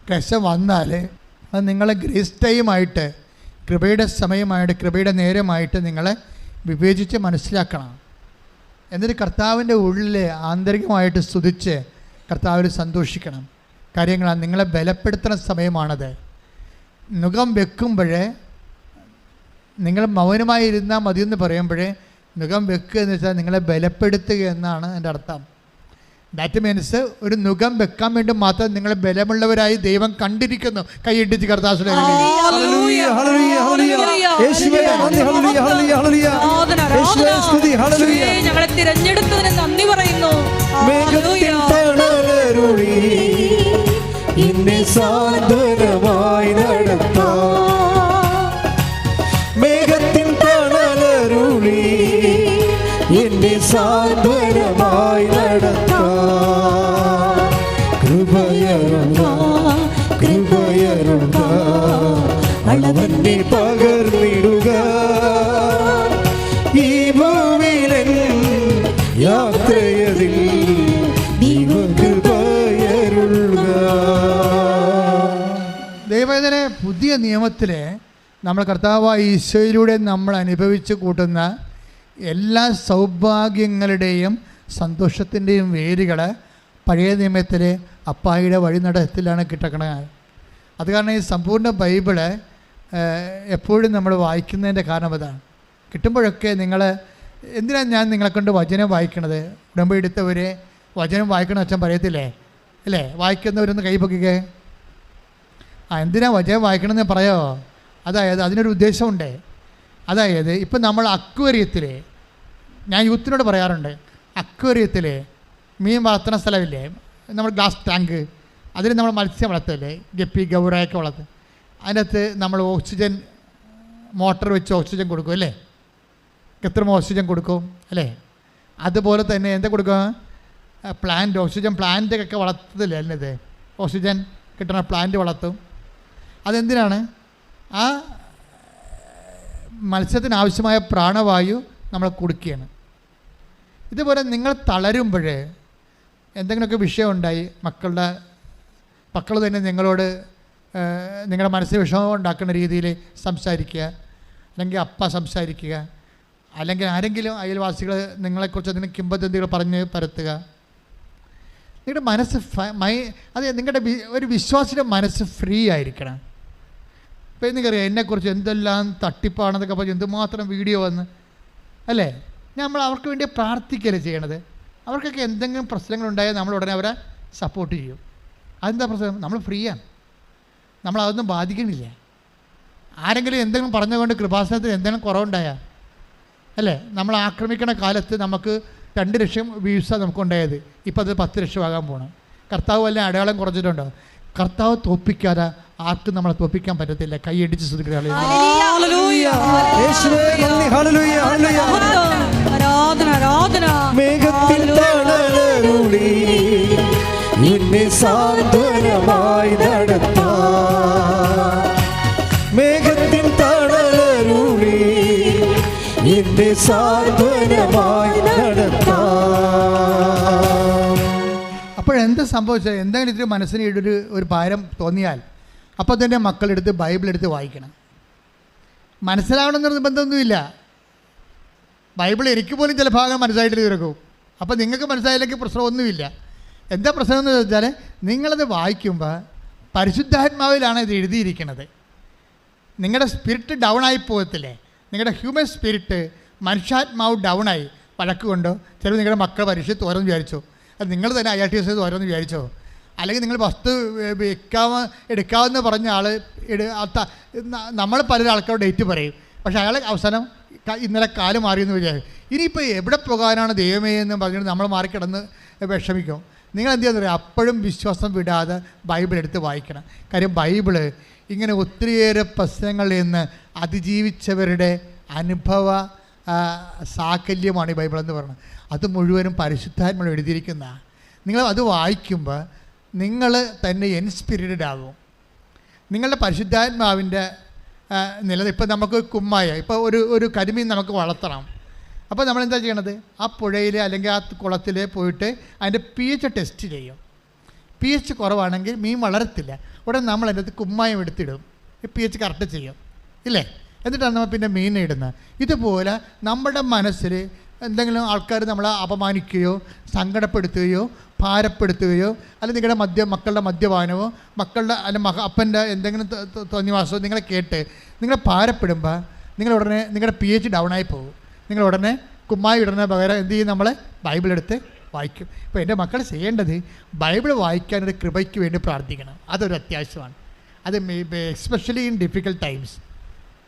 ക്ലേശം വന്നാൽ അത് നിങ്ങളെ ഗ്രേസ് ടൈമായിട്ട്, കൃപയുടെ സമയമായിട്ട്, കൃപയുടെ നേരമായിട്ട് നിങ്ങളെ വിവേചിച്ച് മനസ്സിലാക്കണം. എന്നിട്ട് കർത്താവിൻ്റെ ഉള്ളിൽ ആന്തരികമായിട്ട് സ്തുതിച്ച് കർത്താവിൽ സന്തോഷിക്കണം. കാര്യങ്ങളാണ് നിങ്ങളെ ബലപ്പെടുത്തുന്ന സമയമാണത്. നുകം വെക്കുമ്പോഴേ നിങ്ങൾ മൗനമായി ഇരുന്നാൽ മതിയെന്ന് പറയുമ്പോഴേ നുകം വെക്കുക എന്ന് വെച്ചാൽ നിങ്ങളെ ബലപ്പെടുത്തുക എന്നാണ് എൻ്റെ അർത്ഥം. ദാറ്റ് മീൻസ് ഒരു നുകം വെക്കാൻ വേണ്ടി മാത്രം നിങ്ങളെ ബലമുള്ളവരായി ദൈവം കണ്ടിരിക്കുന്നു. കൈയിട്ടിച്ച് കർത്താവിനെ ഞങ്ങളെ തിരഞ്ഞെടുത്തതിന് നന്ദി പറയുന്നു. സാന്ത്വനമായി നടത്താം മേഘത്തിൻ തണലരുളി എന്നെ സാന്ത്വനമായി നടത്താം കൃപയരുക കൃപയരുക അളവന്നെ പകർന്നിടുക ഈ ഭൂമിയിലൻ യാത്രയതിൽ ദൈവവേദനെ പുതിയ നിയമത്തിലെ നമ്മൾ കർത്താവായ ഈശോയിലൂടെ നമ്മൾ അനുഭവിച്ച് കൂട്ടുന്ന എല്ലാ സൗഭാഗ്യങ്ങളുടെയും സന്തോഷത്തിൻ്റെയും വേരുകൾ പഴയ നിയമത്തിലെ അപ്പായിയുടെ വഴിനടത്തിലാണ് കിട്ടണത്. അത് കാരണം ഈ സമ്പൂർണ്ണ ബൈബിള് എപ്പോഴും നമ്മൾ വായിക്കുന്നതിൻ്റെ കാരണം അതാണ്. കിട്ടുമ്പോഴൊക്കെ നിങ്ങൾ എന്തിനാണ് ഞാൻ നിങ്ങളെ കൊണ്ട് വചനം വായിക്കണത്? ഉടമ്പടി എടുത്തവരെ വചനം വായിക്കണം അച്ഛൻ പറയത്തില്ലേ അല്ലേ? വായിക്കുന്നവരൊന്ന് കൈപൊക്കിക്കേ. എന്തിനാ വചനം വായിക്കണമെന്ന് പറയാമോ? അതായത് അതിനൊരു ഉദ്ദേശമുണ്ട്. അതായത് ഇപ്പം നമ്മൾ അക്വേറിയത്തിൽ, ഞാൻ യൂത്തിനോട് പറയാറുണ്ട്, അക്വേറിയത്തിൽ മീൻ വളർത്തുന്ന സ്ഥലമില്ലേ, നമ്മൾ ഗ്ലാസ് ടാങ്ക്, അതിൽ നമ്മൾ മത്സ്യം വളർത്തല്ലേ, ഗപ്പി ഗൗറയൊക്കെ വളർത്തും. അതിനകത്ത് നമ്മൾ ഓക്സിജൻ മോട്ടർ വെച്ച് ഓക്സിജൻ കൊടുക്കും അല്ലേ? കൃത്രിമ ഓക്സിജൻ കൊടുക്കും അല്ലേ? അതുപോലെ തന്നെ എന്താ കൊടുക്കുക? പ്ലാന്റ്, ഓക്സിജൻ പ്ലാന്റൊക്കെ വളർത്തത്തില്ലേ അല്ലത്? ഓക്സിജൻ കിട്ടുന്ന പ്ലാന്റ് വളർത്തും. അതെന്തിനാണ്? ആ മത്സ്യത്തിന് ആവശ്യമായ പ്രാണവായു നമ്മൾ കൊടുക്കുകയാണ്. ഇതുപോലെ നിങ്ങൾ തളരുമ്പോൾ, എന്തെങ്കിലുമൊക്കെ വിഷയം ഉണ്ടായി, മക്കൾ തന്നെ നിങ്ങളോട് നിങ്ങളുടെ മനസ്സിൽ വിഷമം ഉണ്ടാക്കുന്ന രീതിയിൽ സംസാരിക്കുക, അല്ലെങ്കിൽ അപ്പ സംസാരിക്കുക, അല്ലെങ്കിൽ ആരെങ്കിലും അയൽവാസികൾ നിങ്ങളെക്കുറിച്ച് എന്തെങ്കിലും കിംവദന്തികൾ പറഞ്ഞ് പരത്തുക. നിങ്ങളുടെ മനസ്സ് അത് നിങ്ങളുടെ ഒരു വിശ്വാസിയുടെ മനസ്സ് ഫ്രീ ആയിരിക്കണം. ഇപ്പോൾ എനിക്കറിയാം എന്നെക്കുറിച്ച് എന്തെല്ലാം തട്ടിപ്പാണെന്നൊക്കെ പറഞ്ഞ് എന്തുമാത്രം വീഡിയോ വന്ന് അല്ലേ? നമ്മൾ അവർക്ക് വേണ്ടി പ്രാർത്ഥിക്കുകയല്ലേ ചെയ്യണത്. അവർക്കൊക്കെ എന്തെങ്കിലും പ്രശ്നങ്ങളുണ്ടായാൽ നമ്മൾ ഉടനെ അവരെ സപ്പോർട്ട് ചെയ്യും. അതെന്താ പ്രശ്നം? നമ്മൾ ഫ്രീയാണ്, നമ്മളതൊന്നും ബാധിക്കണില്ല. ആരെങ്കിലും എന്തെങ്കിലും പറഞ്ഞുകൊണ്ട് കൃപാസനത്തിൽ എന്തെങ്കിലും കുറവുണ്ടായാൽ അല്ലേ, നമ്മൾ ആക്രമിക്കണ കാലത്ത് നമുക്ക് 2 ലക്ഷം വ്യൂസാണ് നമുക്കുണ്ടായത്. ഇപ്പോൾ അത് 10 ലക്ഷമാകാൻ പോകണം. കർത്താവ് വല്ല അടയാളം കുറച്ചിട്ടുണ്ടോ? കർത്താവ് തോൽപ്പിക്കാതെ ആർക്കും നമ്മളെ തോൽപ്പിക്കാൻ പറ്റത്തില്ല. കൈയടിച്ച് ശ്രദ്ധിക്കുക. മേഘത്തിൻ തണലരുളി എന്നെ സാന്ത്വനമായി നടത്താം. അപ്പോഴെന്ത് സംഭവിച്ചത്? എന്തെങ്കിലും ഇതിന് മനസ്സിന് ഒരു ഭാരം തോന്നിയാൽ അപ്പോൾ തന്നെ മക്കളെടുത്ത് ബൈബിളെടുത്ത് വായിക്കണം. മനസ്സിലാവണമെന്ന് നിർബന്ധമൊന്നുമില്ല. ബൈബിൾ എനിക്ക് പോലും ചില ഭാഗം മനസ്സിലായിട്ട് തീർക്കും. അപ്പോൾ നിങ്ങൾക്ക് മനസ്സിലായില്ലെങ്കിൽ പ്രശ്നമൊന്നുമില്ല. എന്താ പ്രശ്നം എന്ന് വെച്ചാൽ നിങ്ങളത് വായിക്കുമ്പോൾ പരിശുദ്ധാത്മാവിലാണ് ഇത് എഴുതിയിരിക്കുന്നത്. നിങ്ങളുടെ സ്പിരിറ്റ് ഡൗൺ ആയി പോകത്തില്ലേ? നിങ്ങളുടെ ഹ്യൂമൻ സ്പിരിറ്റ്, മനുഷ്യാത്മാവ് ഡൗണായി വഴക്ക് കൊണ്ടോ, ചിലപ്പോൾ നിങ്ങളുടെ മക്കൾ പരീക്ഷ തോരെന്ന് വിചാരിച്ചോ, അത് നിങ്ങൾ തന്നെ IRTS തോരെന്ന് വിചാരിച്ചോ, അല്ലെങ്കിൽ നിങ്ങൾ വസ്തു എടുക്കാമെന്ന് പറഞ്ഞ ആൾ നമ്മൾ പല ആൾക്കാരുടെ ഡേറ്റ് പറയും, പക്ഷേ അയാൾ അവസാനം ഇന്നലെ കാല് മാറിയെന്ന് വിചാരിക്കും. ഇനിയിപ്പോൾ എവിടെ പോകാനാണ് ദൈവമേ എന്ന് പറഞ്ഞിട്ട് നമ്മൾ മാറിക്കിടന്ന് വിഷമിക്കും. നിങ്ങൾ എന്ത് ചെയ്യുന്നത്? അപ്പോഴും വിശ്വാസം വിടാതെ ബൈബിൾ എടുത്ത് വായിക്കണം. കാര്യം ബൈബിള് ഇങ്ങനെ ഒത്തിരിയേറെ പ്രശ്നങ്ങളിൽ നിന്ന് അതിജീവിച്ചവരുടെ അനുഭവ സാകല്യമാണ് ഈ ബൈബിളെന്ന് പറയുന്നത്. അത് മുഴുവനും പരിശുദ്ധാത്മാവ് എഴുതിയിരിക്കുന്നതാണ്. നിങ്ങൾ അത് വായിക്കുമ്പോൾ നിങ്ങൾ തന്നെ ഇൻസ്പിരിറ്റഡ് ആകും. നിങ്ങളുടെ പരിശുദ്ധാത്മാവിൻ്റെ ഇപ്പം നമുക്ക് കുമ്മായ, ഇപ്പോൾ ഒരു കരിമീൻ നമുക്ക് വളർത്തണം. അപ്പോൾ നമ്മളെന്താ ചെയ്യണത്? ആ പുഴയിൽ അല്ലെങ്കിൽ ആ കുളത്തിൽ പോയിട്ട് അതിൻ്റെ pH ടെസ്റ്റ് ചെയ്യും. pH കുറവാണെങ്കിൽ മീൻ വളരത്തില്ല. ഉടനെ നമ്മൾ അതിൻ്റെ അകത്ത് കുമ്മായം എടുത്തിടും, pH കറക്റ്റ് ചെയ്യും ഇല്ലേ? എന്നിട്ടാണ് നമ്മൾ പിന്നെ മീനെ ഇടുന്നത്. ഇതുപോലെ നമ്മുടെ മനസ്സിൽ എന്തെങ്കിലും ആൾക്കാർ നമ്മളെ അപമാനിക്കുകയോ സങ്കടപ്പെടുത്തുകയോ ഭാരപ്പെടുത്തുകയോ അല്ലെങ്കിൽ നിങ്ങളുടെ മക്കളുടെ മദ്യപാനമോ മക്കളുടെ അല്ലെങ്കിൽ അപ്പൻ്റെ എന്തെങ്കിലും തോന്നിവാസമോ നിങ്ങളെ കേട്ട് നിങ്ങളെ ഭാരപ്പെടുമ്പോൾ നിങ്ങളുടനെ നിങ്ങളുടെ PH ഡൗണായി പോകും. നിങ്ങളുടനെ കുമ്മായി ഇടുന്ന പകരം എന്ത് ചെയ്യും? നമ്മൾ ബൈബിളെടുത്ത് വായിക്കും. ഇപ്പോൾ എൻ്റെ മക്കൾ ചെയ്യേണ്ടത് ബൈബിൾ വായിക്കാനൊരു കൃപയ്ക്ക് വേണ്ടി പ്രാർത്ഥിക്കണം. അതൊരു അത്യാവശ്യമാണ്. അത് എസ്പെഷ്യലി ഇൻ ഡിഫിക്കൽട്ട് ടൈംസ്,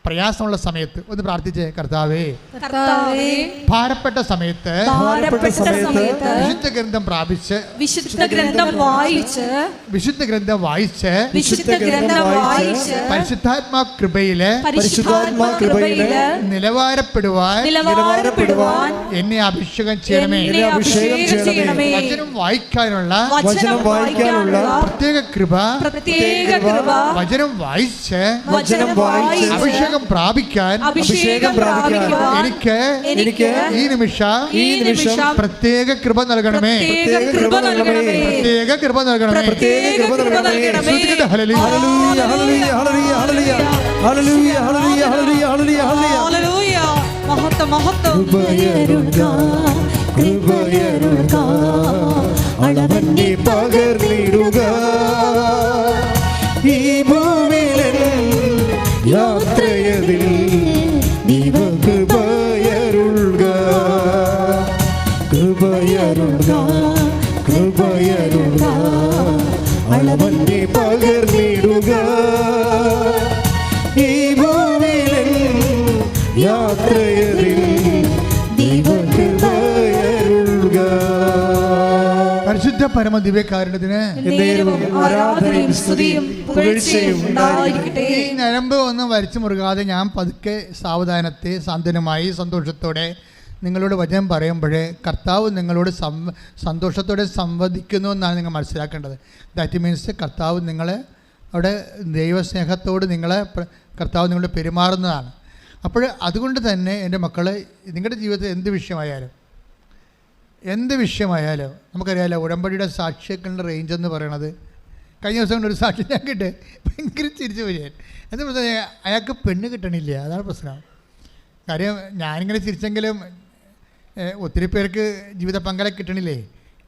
പ്രയാസമുള്ള സമയത്ത് ഒന്ന് പ്രാർത്ഥിച്ചേ. കർത്താവേ, ഭാരപ്പെട്ട സമയത്ത് വിശുദ്ധ ഗ്രന്ഥം പ്രാപിച്ച് വിശുദ്ധ ഗ്രന്ഥം വായിച്ച് പരിശുദ്ധാത്മാ കൃപയില് നിലവാരപ്പെടുവാൻ എന്നെ അഭിഷേകം ചെയ്യണമേ. വചനം വായിക്കാനുള്ള പ്രത്യേക കൃപ, വചനം വായിച്ച് അഭിഷേകം പ്രാപിക്കാൻ എനിക്ക് ഈ നിമിഷം പ്രത്യേക കൃപ നൽകണമേ. പ്രത്യേക കൃപ നൽകണമേ. അളവന്നെ പകർന്നിടുക ഈ ഭൂമിയിലെ യാത്രയതിൽ ദൈവകൃപയരുൾക, കൃപയരുൾക, കൃപയരുൾക, അളവന്നെ പകർന്നിടുക ഈ ഭൂമിയിലെ യാത്രയതിൽ ദൈവകൃപയരുൾക. പരിശുദ്ധ പരമ ദിവ്യകാരുണ്യത്തിന് ആരാധനയും സ്തുതിയും പുകഴ്ചയും ഉണ്ടായിരിക്കട്ടെ. ഈ ഞരമ്പ് ഒന്നും വരച്ചു മുറുകാതെ ഞാൻ പതുക്കെ സാവധാനത്തെ സാന്ത്വനമായി സന്തോഷത്തോടെ നിങ്ങളോട് വചനം പറയുമ്പോഴേ കർത്താവ് നിങ്ങളോട് സന്തോഷത്തോടെ സംവദിക്കുന്നു എന്നാണ് നിങ്ങൾ മനസ്സിലാക്കേണ്ടത്. ദാറ്റ് മീൻസ് കർത്താവ് നിങ്ങളെ അവിടെ ദൈവസ്നേഹത്തോട് കർത്താവ് നിങ്ങളോട് പെരുമാറുന്നതാണ്. അപ്പോൾ അതുകൊണ്ട് തന്നെ എൻ്റെ മക്കൾ, നിങ്ങളുടെ ജീവിതത്തിൽ എന്ത് വിഷയമായാലും നമുക്കറിയാമല്ലോ, ഉടമ്പടിയുടെ സാക്ഷികളുടെ റേഞ്ച് എന്ന് പറയണത്. കഴിഞ്ഞ ദിവസം കൊണ്ട് ഒരു സാക്ഷി ഞാൻ കിട്ടെ ഭയങ്കര ചിരിച്ചു പോയി. എന്താ പ്രശ്നം? അയാൾക്ക് പെണ്ണ് കിട്ടണില്ല, അതാണ് പ്രശ്നം. കാര്യം ഞാനിങ്ങനെ ചിരിച്ചെങ്കിലും ഒത്തിരി പേർക്ക് ജീവിത പങ്കാളെ കിട്ടണില്ലേ.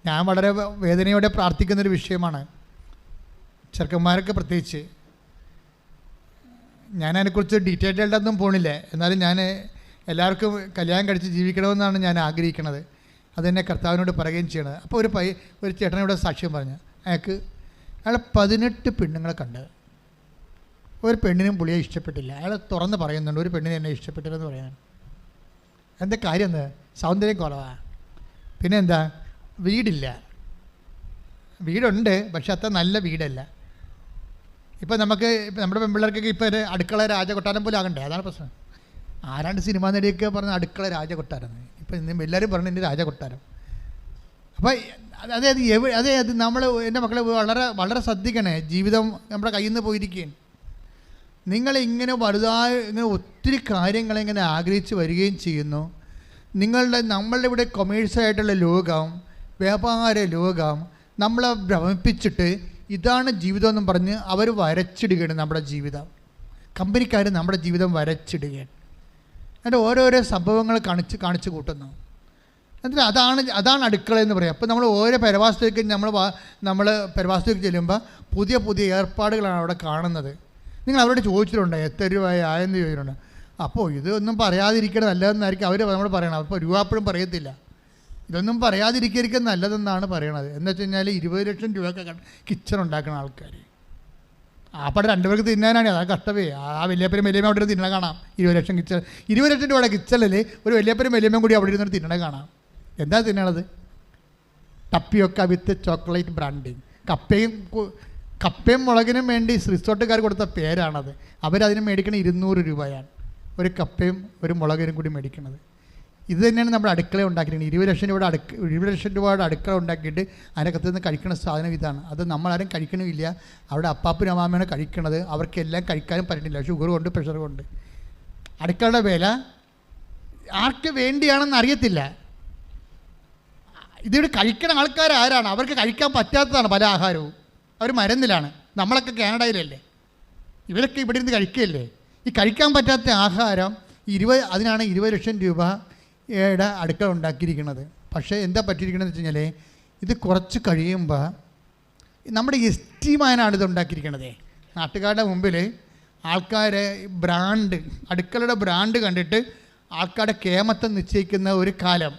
ഞാൻ വളരെ വേദനയോടെ പ്രാർത്ഥിക്കുന്നൊരു വിഷയമാണ്, ചെറുക്കന്മാരൊക്കെ പ്രത്യേകിച്ച്. ഞാനതിനെക്കുറിച്ച് ഡീറ്റെയിൽഡൊന്നും പോണില്ല. എന്നാലും ഞാൻ എല്ലാവർക്കും കല്യാണം കഴിച്ച് ജീവിക്കണമെന്നാണ് ഞാൻ ആഗ്രഹിക്കുന്നത്. അതെന്നെ കർത്താവിനോട് പറയുകയും ചെയ്യണത്. അപ്പോൾ ഒരു ചേട്ടനോട് സാക്ഷ്യം പറഞ്ഞു. അയാൾ 18 പെണ്ണുങ്ങളെ കണ്ട് ഒരു പെണ്ണിനും പുള്ളിയെ ഇഷ്ടപ്പെട്ടില്ല. അയാൾ തുറന്ന് പറയുന്നുണ്ട്, ഒരു പെണ്ണിനെ എന്നെ ഇഷ്ടപ്പെട്ടില്ലെന്ന് പറയാൻ. എന്താ കാര്യം? എന്താ? സൗന്ദര്യം കുറവാണ്. പിന്നെ എന്താ? വീടില്ല. വീടുണ്ട്, പക്ഷെ അത്ര നല്ല വീടല്ല. ഇപ്പം നമ്മുടെ പെൺപിള്ളേർക്കൊക്കെ ഇപ്പോൾ ഒരു അടുക്കള രാജകൊട്ടാരം പോലെ ആകണ്ടേ, അതാണ് പ്രശ്നം. ആരാണ്ട് സിനിമാ നടിയൊക്കെ പറഞ്ഞ അടുക്കള രാജകൊട്ടാരം. ഇപ്പം എല്ലാവരും പറഞ്ഞു എൻ്റെ രാജകൊട്ടാരം. അപ്പോൾ അതായത് എൻ്റെ മക്കളെ വളരെ വളരെ ശ്രദ്ധിക്കണേ. ജീവിതം നമ്മുടെ കയ്യിൽ നിന്ന് പോയിരിക്കുകയാണ്. നിങ്ങളിങ്ങനെ ഇങ്ങനെ ഒത്തിരി കാര്യങ്ങളെ ഇങ്ങനെ ആഗ്രഹിച്ച് വരികയും ചെയ്യുന്നു. നമ്മളുടെ ഇവിടെ കൊമേഴ്സ്യലായിട്ടുള്ള ലോകം, വ്യാപാര ലോകം നമ്മളെ ഭ്രമിപ്പിച്ചിട്ട് ഇതാണ് ജീവിതം എന്നും പറഞ്ഞ് അവർ വരച്ചിടുകയാണ് നമ്മുടെ ജീവിതം. കമ്പനിക്കാർ നമ്മുടെ ജീവിതം വരച്ചിടുകയാണ്. എന്നിട്ട് ഓരോരോ സംഭവങ്ങൾ കാണിച്ച് കൂട്ടുന്നു. എന്നിട്ട് അതാണ് അടുക്കള എന്ന് പറയാം. അപ്പോൾ നമ്മൾ ഓരോ പരവാസത്തേക്ക് നമ്മൾ പരവാസത്തേക്ക് ചെല്ലുമ്പോൾ പുതിയ പുതിയ ഏർപ്പാടുകളാണ് അവിടെ കാണുന്നത്. നിങ്ങൾ അവരോട് ചോദിച്ചിട്ടുണ്ടോ എത്ര രൂപയായെന്ന് ചോദിച്ചിട്ടുണ്ട്. അപ്പോൾ ഇതൊന്നും പറയാതിരിക്കണം നല്ലതെന്നായിരിക്കും അവർ നമ്മൾ പറയണം. അപ്പോൾ രൂപ അപ്പോഴും പറയത്തില്ല. ഇതൊന്നും പറയാതിരിക്കുക നല്ലതെന്നാണ് പറയണത്. എന്ന് വെച്ച് കഴിഞ്ഞാൽ 20 ലക്ഷം രൂപയൊക്കെ കിച്ചൺ ഉണ്ടാക്കുന്ന ആൾക്കാർ. അപ്പോൾ 2 പേർക്ക് തിന്നാനാണ്. അതാണ് കഷ്ടമേ. ആ വലിയപ്പനും വലിയമ്മ അവിടെ തിന്നണ കാണാം. 20 ലക്ഷം കിച്ചൺ, 20 ലക്ഷം രൂപയുടെ കിച്ചണിൽ ഒരു വലിയപ്പനും വലിയമ്മയും കൂടി അവിടെ ഇരുന്നിട്ട് തിന്നണ കാണാം. എന്താ തിന്നണത്? ടപ്പിയൊക്ക വിത്ത് ചോക്ലേറ്റ് ബ്രാൻഡിങ്. കപ്പയും മുളകിനും വേണ്ടി റിസോർട്ടുകാർ കൊടുത്ത പേരാണത്. അവരതിന് മേടിക്കണ 200 രൂപയാണ് ഒരു കപ്പയും ഒരു മുളകിനും കൂടി മേടിക്കണത്. ഇത് തന്നെയാണ് നമ്മുടെ അടുക്കള ഉണ്ടാക്കിയിരിക്കുന്നത്. 20 ലക്ഷം രൂപയുടെ അടുക്കള ഉണ്ടാക്കിയിട്ട് അതിനകത്ത് നിന്ന് കഴിക്കുന്ന സാധനം ഇതാണ്. അത് നമ്മളാരും കഴിക്കണമില്ല. അവിടെ അപ്പാപ്പനും അമ്മാമ്മയാണ് കഴിക്കണത്. അവർക്കെല്ലാം കഴിക്കാനും പറ്റുന്നില്ല, ഷുഗർ കൊണ്ട് പ്രഷർ കൊണ്ട്. അടുക്കളയുടെ വില ആർക്ക് വേണ്ടിയാണെന്ന് അറിയത്തില്ല. ഇതിവിടെ കഴിക്കണ ആൾക്കാർ ആരാണ്? അവർക്ക് കഴിക്കാൻ പറ്റാത്തതാണ് പല ആഹാരവും. അവർ മരുന്നിലാണ്. നമ്മളൊക്കെ കാനഡയിലല്ലേ, ഇവരൊക്കെ ഇവിടെ ഇരുന്ന് കഴിക്കുകയല്ലേ. ഈ കഴിക്കാൻ പറ്റാത്ത ആഹാരം അതിനാണ് 20 ലക്ഷം രൂപ യുടെ അടുക്കള ഉണ്ടാക്കിയിരിക്കുന്നത്. പക്ഷേ എന്താ പറ്റിയിരിക്കണമെന്ന് വെച്ച് കഴിഞ്ഞാൽ ഇത് കുറച്ച് കഴിയുമ്പോൾ നമ്മുടെ എസ്റ്റീമാനാണ് ഇത് ഉണ്ടാക്കിയിരിക്കണത്. നാട്ടുകാരുടെ മുമ്പിൽ ആൾക്കാരെ ബ്രാൻഡ്, അടുക്കളയുടെ ബ്രാൻഡ് കണ്ടിട്ട് ആൾക്കാരുടെ കേമത്തം നിശ്ചയിക്കുന്ന ഒരു കാലം.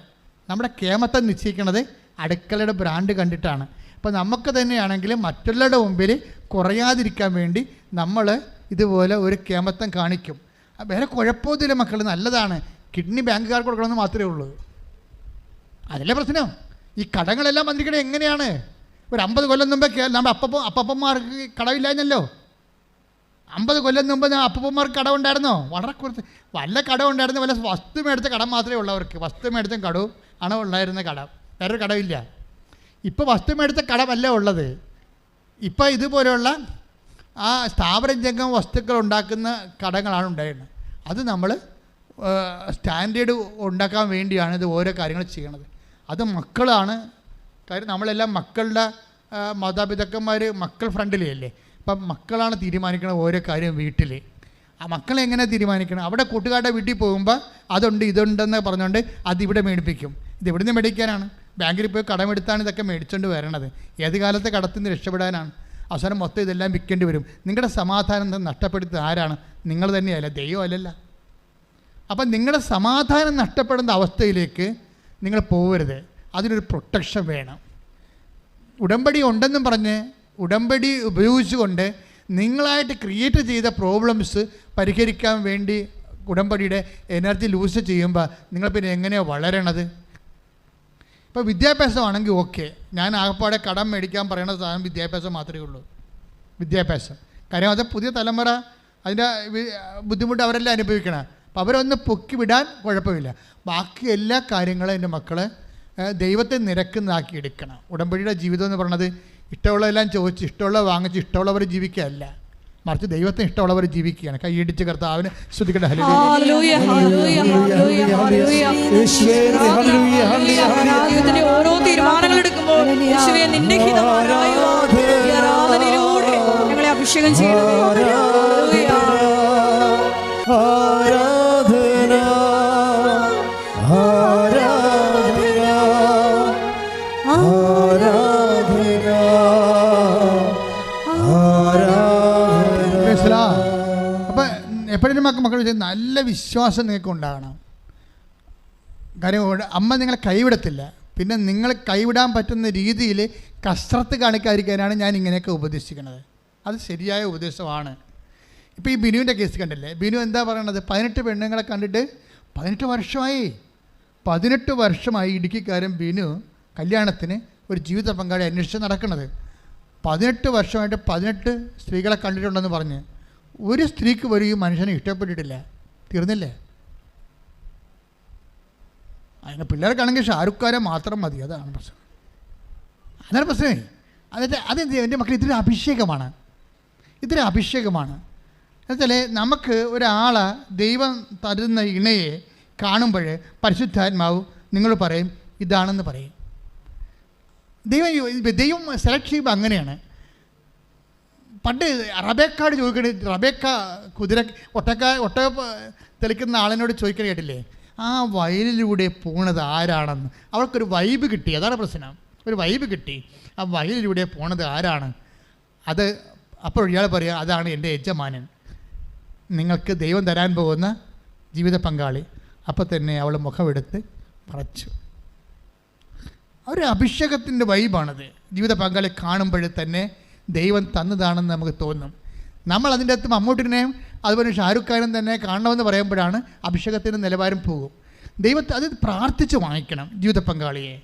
നമ്മുടെ കേമത്തം നിശ്ചയിക്കുന്നത് അടുക്കളയുടെ ബ്രാൻഡ് കണ്ടിട്ടാണ്. അപ്പോൾ നമുക്ക് തന്നെയാണെങ്കിൽ മറ്റുള്ളവരുടെ മുമ്പിൽ കുറയാതിരിക്കാൻ വേണ്ടി നമ്മൾ ഇതുപോലെ ഒരു കേമത്തം കാണിക്കും. വേറെ കുഴപ്പമൊന്നുമില്ല മക്കൾ, നല്ലതാണ്. കിഡ്നി ബാങ്കുകാർക്ക് കൊടുക്കണമെന്ന് മാത്രമേ ഉള്ളൂ. അതല്ലേ പ്രശ്നം. ഈ കടങ്ങളെല്ലാം വന്നിരിക്കണത് എങ്ങനെയാണ്? ഒരു 50 കൊല്ലം മുമ്പേ നമ്മുടെ അപ്പപ്പന്മാർക്ക് കടമില്ലായിരുന്നല്ലോ. 50 കൊല്ലം മുമ്പ് അപ്പൂപ്പന്മാർക്ക് കടമുണ്ടായിരുന്നോ? വളരെ കുറച്ച്. വല്ല കടമുണ്ടായിരുന്നു, വല്ല വസ്തു മേടിച്ച കടം മാത്രമേ ഉള്ളവർക്ക്. വസ്തു മേടിച്ച കടവും ആണ് ഉണ്ടായിരുന്ന കടം, വേറൊരു കടമില്ല. ഇപ്പോൾ വസ്തു മേടിച്ച കടമല്ല ഉള്ളത്. ഇപ്പോൾ ഇതുപോലെയുള്ള ആ സ്ഥാപനജംഗം വസ്തുക്കൾ ഉണ്ടാക്കുന്ന കടങ്ങളാണ് ഉണ്ടായിരുന്നത്. അത് നമ്മൾ സ്റ്റാൻഡേർഡ് ഉണ്ടാക്കാൻ വേണ്ടിയാണ് ഇത് ഓരോ കാര്യങ്ങൾ ചെയ്യണത്. അത് മക്കളാണ് കാര്യം. നമ്മളെല്ലാം മക്കളുടെ മാതാപിതാക്കന്മാർ മക്കൾ ഫ്രണ്ടിലല്ലേ. അപ്പം മക്കളാണ് തീരുമാനിക്കണം ഓരോ കാര്യം വീട്ടിൽ. ആ മക്കളെങ്ങനെ തീരുമാനിക്കണം? അവിടെ കൂട്ടുകാരുടെ വീട്ടിൽ പോകുമ്പോൾ അതുണ്ട് ഇതുണ്ടെന്ന് പറഞ്ഞുകൊണ്ട് അതിവിടെ മേടിപ്പിക്കും. ഇത് എവിടെ നിന്ന് മേടിക്കാനാണ്? ബാങ്കിൽ പോയി കടമെടുത്താണ് ഇതൊക്കെ മേടിച്ചുകൊണ്ട് വരണത്. ഏത് കാലത്തെ കടത്തിൽ നിന്ന് രക്ഷപ്പെടാനാണ്? അവസാനം മൊത്തം ഇതെല്ലാം വിൽക്കേണ്ടി വരും. നിങ്ങളുടെ സമാധാനം നഷ്ടപ്പെടുത്തുന്നത് ആരാണ്? നിങ്ങൾ തന്നെയല്ല, ദൈവമല്ലല്ല. അപ്പം നിങ്ങളുടെ സമാധാനം നഷ്ടപ്പെടുന്ന അവസ്ഥയിലേക്ക് നിങ്ങൾ പോകരുത്. അതിനൊരു പ്രൊട്ടക്ഷൻ വേണം. ഉടമ്പടി ഉണ്ടെന്നും പറഞ്ഞ് ഉടമ്പടി ഉപയോഗിച്ചുകൊണ്ട് നിങ്ങളായിട്ട് ക്രിയേറ്റ് ചെയ്ത പ്രോബ്ലംസ് പരിഹരിക്കാൻ വേണ്ടി ഉടമ്പടിയുടെ എനർജി ലൂസ് ചെയ്യുമ്പോൾ നിങ്ങൾ പിന്നെ എങ്ങനെയാണ് വളരണത്? ഇപ്പോൾ വിദ്യാഭ്യാസമാണെങ്കിൽ ഓക്കെ, ഞാൻ ആകപ്പാടെ കടം മേടിക്കാൻ പറയുന്ന സാധനം വിദ്യാഭ്യാസം മാത്രമേ ഉള്ളൂ. വിദ്യാഭ്യാസം കാര്യം അത് പുതിയ തലമുറ അതിൻ്റെ ബുദ്ധിമുട്ട് അവരെല്ലാം അനുഭവിക്കണം. അപ്പോൾ അവരൊന്ന് പൊക്കി വിടാൻ കുഴപ്പമില്ല. ബാക്കി എല്ലാ കാര്യങ്ങളും എൻ്റെ മക്കളെ ദൈവത്തെ നിരക്കുന്നതാക്കി എടുക്കണം. ഉടമ്പടിയുടെ ജീവിതം എന്ന് പറയുന്നത് ഇഷ്ടമുള്ളതെല്ലാം ചോദിച്ച് ഇഷ്ടമുള്ളത് വാങ്ങിച്ച് ഇഷ്ടമുള്ളവർ ജീവിക്കുകയല്ല, മറിച്ച് ദൈവത്തിന് ഇഷ്ടമുള്ളവർ ജീവിക്കുകയാണ്. കൈയിടിച്ച് കർത്താവിനെ സ്തുതിക്കട്ടെ. ഓരോ തീരുമാനങ്ങൾ എടുക്കുമ്പോൾ നിന്റെ ഞങ്ങളെ അഭിഷേകം ചെയ്യണം. അപ്പം എപ്പോഴും മക്കൾ നല്ല വിശ്വാസം നിങ്ങൾക്ക് ഉണ്ടാകണം. കാര്യം അമ്മ നിങ്ങളെ കൈവിടത്തില്ല. പിന്നെ നിങ്ങൾ കൈവിടാൻ പറ്റുന്ന രീതിയിൽ കസരത്ത് കാണിക്കാതിരിക്കാനാണ് ഞാൻ ഇങ്ങനെയൊക്കെ ഉപദേശിക്കുന്നത്. അത് ശരിയായ ഉപദേശമാണ്. ഇപ്പോൾ ഈ ബിനുവിൻ്റെ കേസ് കണ്ടില്ലേ? ബിനു എന്താ പറയണത്? 18 പെണ്ണുങ്ങളെ കണ്ടിട്ട് 18 വർഷമായി ഇടുക്കിക്കാരൻ ബിനു കല്യാണത്തിന് ഒരു ജീവിത പങ്കാളി അന്വേഷിച്ച് നടക്കുന്നത്. 18 വർഷമായിട്ട് 18 സ്ത്രീകളെ കണ്ടിട്ടുണ്ടെന്ന് പറഞ്ഞ് ഒരു സ്ത്രീക്ക് പോലും ഈ മനുഷ്യനെ ഇഷ്ടപ്പെട്ടിട്ടില്ല. തീർന്നില്ലേ? അതിന് പിള്ളേർക്കാണെങ്കിൽ ഷാറുഖ് ഖാനെ മാത്രം മതി. അതാണ് പ്രശ്നം. അതാണ് പ്രശ്നമേ. അതെന്ത് എൻ്റെ മക്കൾ ഇതൊരു അഭിഷേകമാണ്. എന്നുവെച്ചാൽ നമുക്ക് ഒരാളെ ദൈവം തരുന്ന ഇണയെ കാണുമ്പോൾ പരിശുദ്ധാത്മാവ് നിങ്ങൾ പറയും ഇതാണെന്ന് പറയും. ദൈവം സെലക്ട് ചെയ്യുമ്പോൾ അങ്ങനെയാണ്. പണ്ട് റബേക്കയോട് ചോദിക്കണേ, റബേക്ക ഒട്ടക തെളിക്കുന്ന ആളിനോട് ചോദിക്കണ കേട്ടില്ലേ, ആ വയലിലൂടെ പോണത് ആരാണെന്ന്. അവൾക്കൊരു വൈബ് കിട്ടി. അതാണ് പ്രശ്നം. ഒരു വൈബ് കിട്ടി. ആ വയലിലൂടെ പോണത് ആരാണ്? അത് അപ്പോൾ ഇയാൾ പറയുക അതാണ് എൻ്റെ യജമാനൻ, നിങ്ങൾക്ക് ദൈവം തരാൻ പോകുന്ന ജീവിത പങ്കാളി. അപ്പോൾ തന്നെ അവൾ മുഖമെടുത്ത് മറച്ചു. ഒരു അഭിഷേകത്തിൻ്റെ വൈബാണത്. ജീവിത പങ്കാളി കാണുമ്പോൾ തന്നെ ദൈവം തന്നതാണെന്ന് നമുക്ക് തോന്നും. നമ്മൾ അതിൻ്റെ അകത്ത് മമ്മൂട്ടിനെയും അതുപോലെ ഷാരൂഖ് ഖാനും തന്നെ കാണണമെന്ന് പറയുമ്പോഴാണ് അഭിഷേകത്തിൻ്റെ നിലവാരം പോകും. ദൈവത്തെ അത് പ്രാർത്ഥിച്ച് വാങ്ങിക്കണം. ജീവിത പങ്കാളിയെ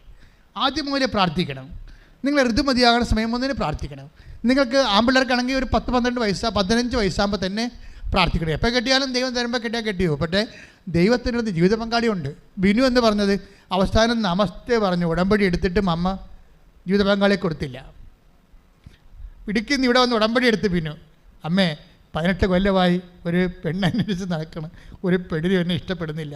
ആദ്യം മുതലേ പ്രാർത്ഥിക്കണം. നിങ്ങൾ ഋതുമതിയാകുന്ന സമയം മുതലേ പ്രാർത്ഥിക്കണം. നിങ്ങൾക്ക് ആൺപിള്ളേർക്കാണെങ്കിൽ ഒരു 10-12 വയസ്സ് 15 വയസ്സാകുമ്പോൾ തന്നെ പ്രാർത്ഥിക്കണം. എപ്പോൾ കെട്ടിയാലും ദൈവം തരുമ്പോൾ കെട്ടിയോ. പക്ഷേ ദൈവത്തിനടുത്ത് ജീവിത പങ്കാളിയുണ്ട്. ബിനു എന്ന് പറഞ്ഞത് അവസാനം നമസ്തേ പറഞ്ഞു ഉടമ്പടി എടുത്തിട്ടും അമ്മ ജീവിത പങ്കാളിയെ കൊടുത്തില്ല. ഇടുക്കിന്ന് ഇവിടെ വന്ന് ഉടമ്പടി എടുത്ത് ബിനു, അമ്മേ 18 കൊല്ലമായി ഒരു പെണ്ണന്വേഷിച്ച് നടക്കണം, ഒരു പെണ്ണിനും എന്നെ ഇഷ്ടപ്പെടുന്നില്ല.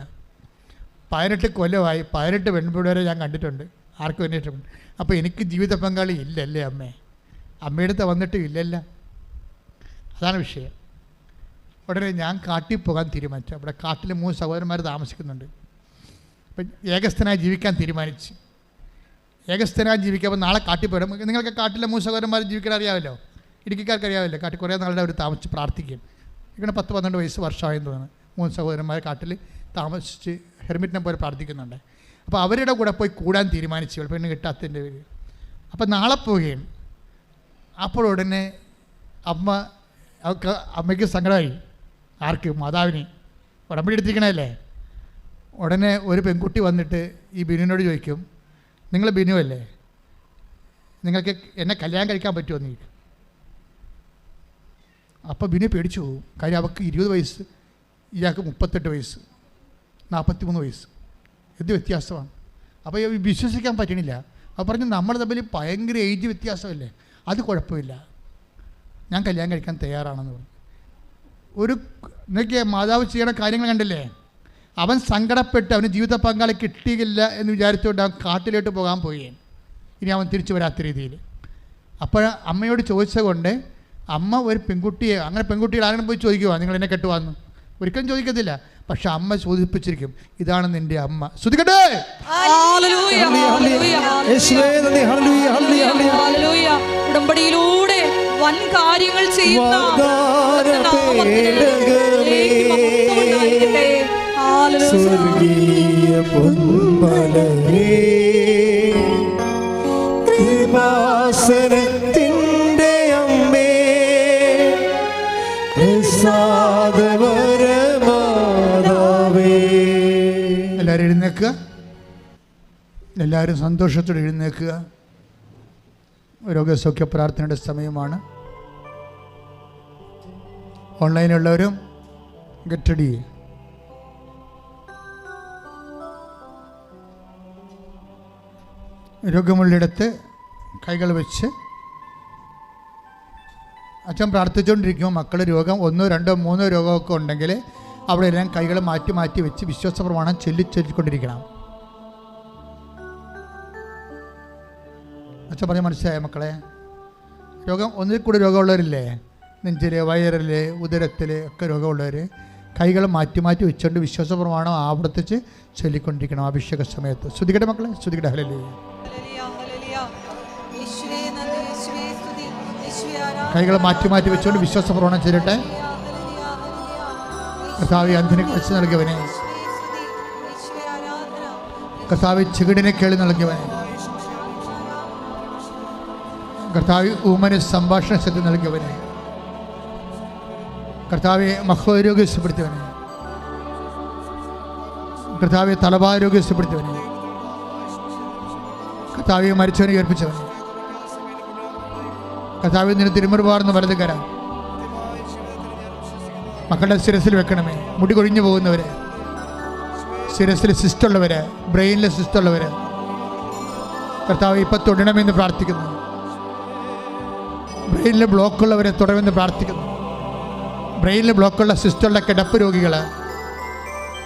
18 കൊല്ലമായി 18 പെൺപിള്ളേരെ ഞാൻ കണ്ടിട്ടുണ്ട്, ആർക്കും എന്നെ ഇഷ്ടപ്പെടുന്നു. അപ്പോൾ എനിക്ക് ജീവിത പങ്കാളി ഇല്ലല്ലേ അമ്മേ? അമ്മയുടെ അടുത്ത് വന്നിട്ട് ഇല്ലല്ല. അതാണ് വിഷയം. ഉടനെ ഞാൻ കാട്ടിൽ പോകാൻ തീരുമാനിച്ചു. അവിടെ കാട്ടിൽ 3 സഹോദരന്മാർ താമസിക്കുന്നുണ്ട്. ഇപ്പം ഏകസ്ഥനായി ജീവിക്കാൻ തീരുമാനിച്ചു. ഏകസ്ഥനായി ജീവിക്കുമ്പോൾ നാളെ കാട്ടിൽ പോരും. നിങ്ങൾക്ക് കാട്ടിലെ മൂന്ന് സഹോദരന്മാർ ജീവിക്കാൻ അറിയാമല്ലോ, ഇടുക്കിക്കാർക്ക് അറിയാമല്ലോ. കാട്ടിൽ കുറേ നാളുടെ അവർ താമസിച്ച് പ്രാർത്ഥിക്കും. ഇങ്ങനെ 10-12 വർഷമായെന്ന് തോന്നുന്നു. 3 സഹോദരന്മാർ കാട്ടിൽ താമസിച്ച് ഹെർമിറ്റിനെ പോലെ പ്രാർത്ഥിക്കുന്നുണ്ട്. അപ്പോൾ അവരുടെ കൂടെ പോയി കൂടാൻ തീരുമാനിച്ചു, പെണ്ണ് കിട്ടാത്തതിൻ്റെ പേര്. അപ്പോൾ നാളെ പോവുകയാണ്. അപ്പോൾ ഉടനെ അമ്മയ്ക്ക് സങ്കടമായി. ആർക്ക്? മാതാവിന്. ഉടമ്പടി എടുത്തിരിക്കണല്ലേ. ഉടനെ ഒരു പെൺകുട്ടി വന്നിട്ട് ഈ ബിനുവിനോട് ചോദിക്കും, നിങ്ങൾ ബിനു അല്ലേ, നിങ്ങൾക്ക് എന്നെ കല്യാണം കഴിക്കാൻ പറ്റുമോ എന്ന് ചോദിക്കും. അപ്പോൾ ബിനു പേടിച്ചു പോകും. കാര്യം അവൾക്ക് 20 വയസ്സ്, ഇയാൾക്ക് 38 വയസ്സ്, 43 വയസ്സ്. എന്ത് വ്യത്യാസമാണ്. അപ്പോൾ വിശ്വസിക്കാൻ പറ്റണില്ല. അപ്പോൾ പറഞ്ഞു, നമ്മൾ തമ്മിൽ ഭയങ്കര ഏജ് വ്യത്യാസമല്ലേ, അത് കുഴപ്പമില്ല, ഞാൻ കല്യാണം കഴിക്കാൻ തയ്യാറാണെന്ന് പറഞ്ഞു. എന്നൊക്കെ മാതാവ് ചെയ്യണ കാര്യങ്ങൾ കണ്ടില്ലേ. അവൻ സങ്കടപ്പെട്ട് അവന് ജീവിത പങ്കാളി കിട്ടിയില്ല എന്ന് വിചാരിച്ചുകൊണ്ട് അവൻ കാട്ടിലോട്ട് പോകാൻ പോവുകയാണ്. ഇനി അവൻ തിരിച്ചു വരാത്ത രീതിയിൽ. അപ്പോൾ അമ്മയോട് ചോദിച്ചത് കൊണ്ട് അമ്മ ഒരു പെൺകുട്ടിയെ, അങ്ങനെ പെൺകുട്ടികൾ ആരെങ്കിലും പോയി ചോദിക്കുവാ നിങ്ങൾ എന്നെ കെട്ടുവാന്ന്? ഒരിക്കലും ചോദിക്കത്തില്ല. പക്ഷെ അമ്മ ചോദിപ്പിച്ചിരിക്കും, ഇതാണ് നിന്റെ അമ്മ. ശ്രുതികട്ടെ. ഉടമ്പടിയിലൂടെ വൻ കാര്യങ്ങൾ ചെയ്യുന്ന സ്വർഗീയ പൊന്മലരേ, കൃപാസനത്തിൻ്റെ അമ്മേ, പ്രസാദപരമാതാവേ. എല്ലാവരും എഴുന്നേൽക്കുക. എല്ലാവരും സന്തോഷത്തോടെ എഴുന്നേൽക്കുക. രോഗസൗഖ്യ പ്രാർത്ഥനയുടെ സമയമാണ്. ഓൺലൈനിലുള്ളവരും ഗെറ്റ് റെഡി. രോഗമുള്ളിടത്ത് കൈകൾ വെച്ച് അച്ഛൻ പ്രാർത്ഥിച്ചുകൊണ്ടിരിക്കുമ്പോൾ മക്കൾ രോഗം 1, 2, 3 രോഗമൊക്കെ ഉണ്ടെങ്കിൽ അവിടെ എല്ലാം കൈകൾ മാറ്റി മാറ്റി വെച്ച് വിശ്വാസ പ്രമാണം ചൊല്ലിക്കൊണ്ടിരിക്കണം. അച്ഛൻ പറഞ്ഞ് മനസ്സിലായ മക്കളെ? രോഗം ഒന്നിൽ കൂടി രോഗമുള്ളവരില്ലേ, നെഞ്ചിൽ, വയറിൽ, ഉദരത്തിൽ ഒക്കെ രോഗമുള്ളവർ കൈകൾ മാറ്റി മാറ്റി വെച്ചുകൊണ്ട് വിശ്വാസ പ്രമാണം ആവർത്തിച്ച് ചൊല്ലിക്കൊണ്ടിരിക്കണം അഭിഷേക സമയത്ത്. ശ്രുതികട്ടെ മക്കളെ, ശ്രുതികട്ടെ. ഹല്ലേലൂയ. കൈകൾ മാറ്റി മാറ്റി വെച്ചുകൊണ്ട് വിശ്വാസ പ്രമാണം ചെയ്യട്ടെ. കർത്താവേ, അന്ധന് കാഴ്ച നൽകിയവനെ, കർത്താവേ, ചെകിടിനെ കേളി നൽകിയവനെ, കർത്താവേ, ഊമന് സംഭാഷണ ശക്തി നൽകിയവനെ, കർത്താവെ മഹോരോഗ്യപ്പെടുത്തിയവനെ, കർത്താവെ തലഭാരോഗ്യപ്പെടുത്തിയവനെ, കർത്താവെ മരിച്ചവനെ ഉയർപ്പിച്ചവനെ, കർത്താവെ നിന്നെ തിരുമുറുപാർന്ന് വലത് കര മക്കളുടെ ശിരസിൽ വെക്കണമേ. മുടി കൊഴിഞ്ഞു പോകുന്നവര്, ശിരസിൽ സിസ്റ്റുള്ളവര്, ബ്രെയിനിലെ സിസ്റ്റുള്ളവര് കർത്താവെ ഇപ്പം തൊടണമെന്ന് പ്രാർത്ഥിക്കുന്നു. ബ്രെയിനിലെ ബ്ലോക്കുള്ളവരെ തൊടണമെന്ന് പ്രാർത്ഥിക്കുന്നു. ബ്രെയിനിൽ ബ്ലോക്കുള്ള സിസ്റ്റുള്ള കിടപ്പ് രോഗികൾ,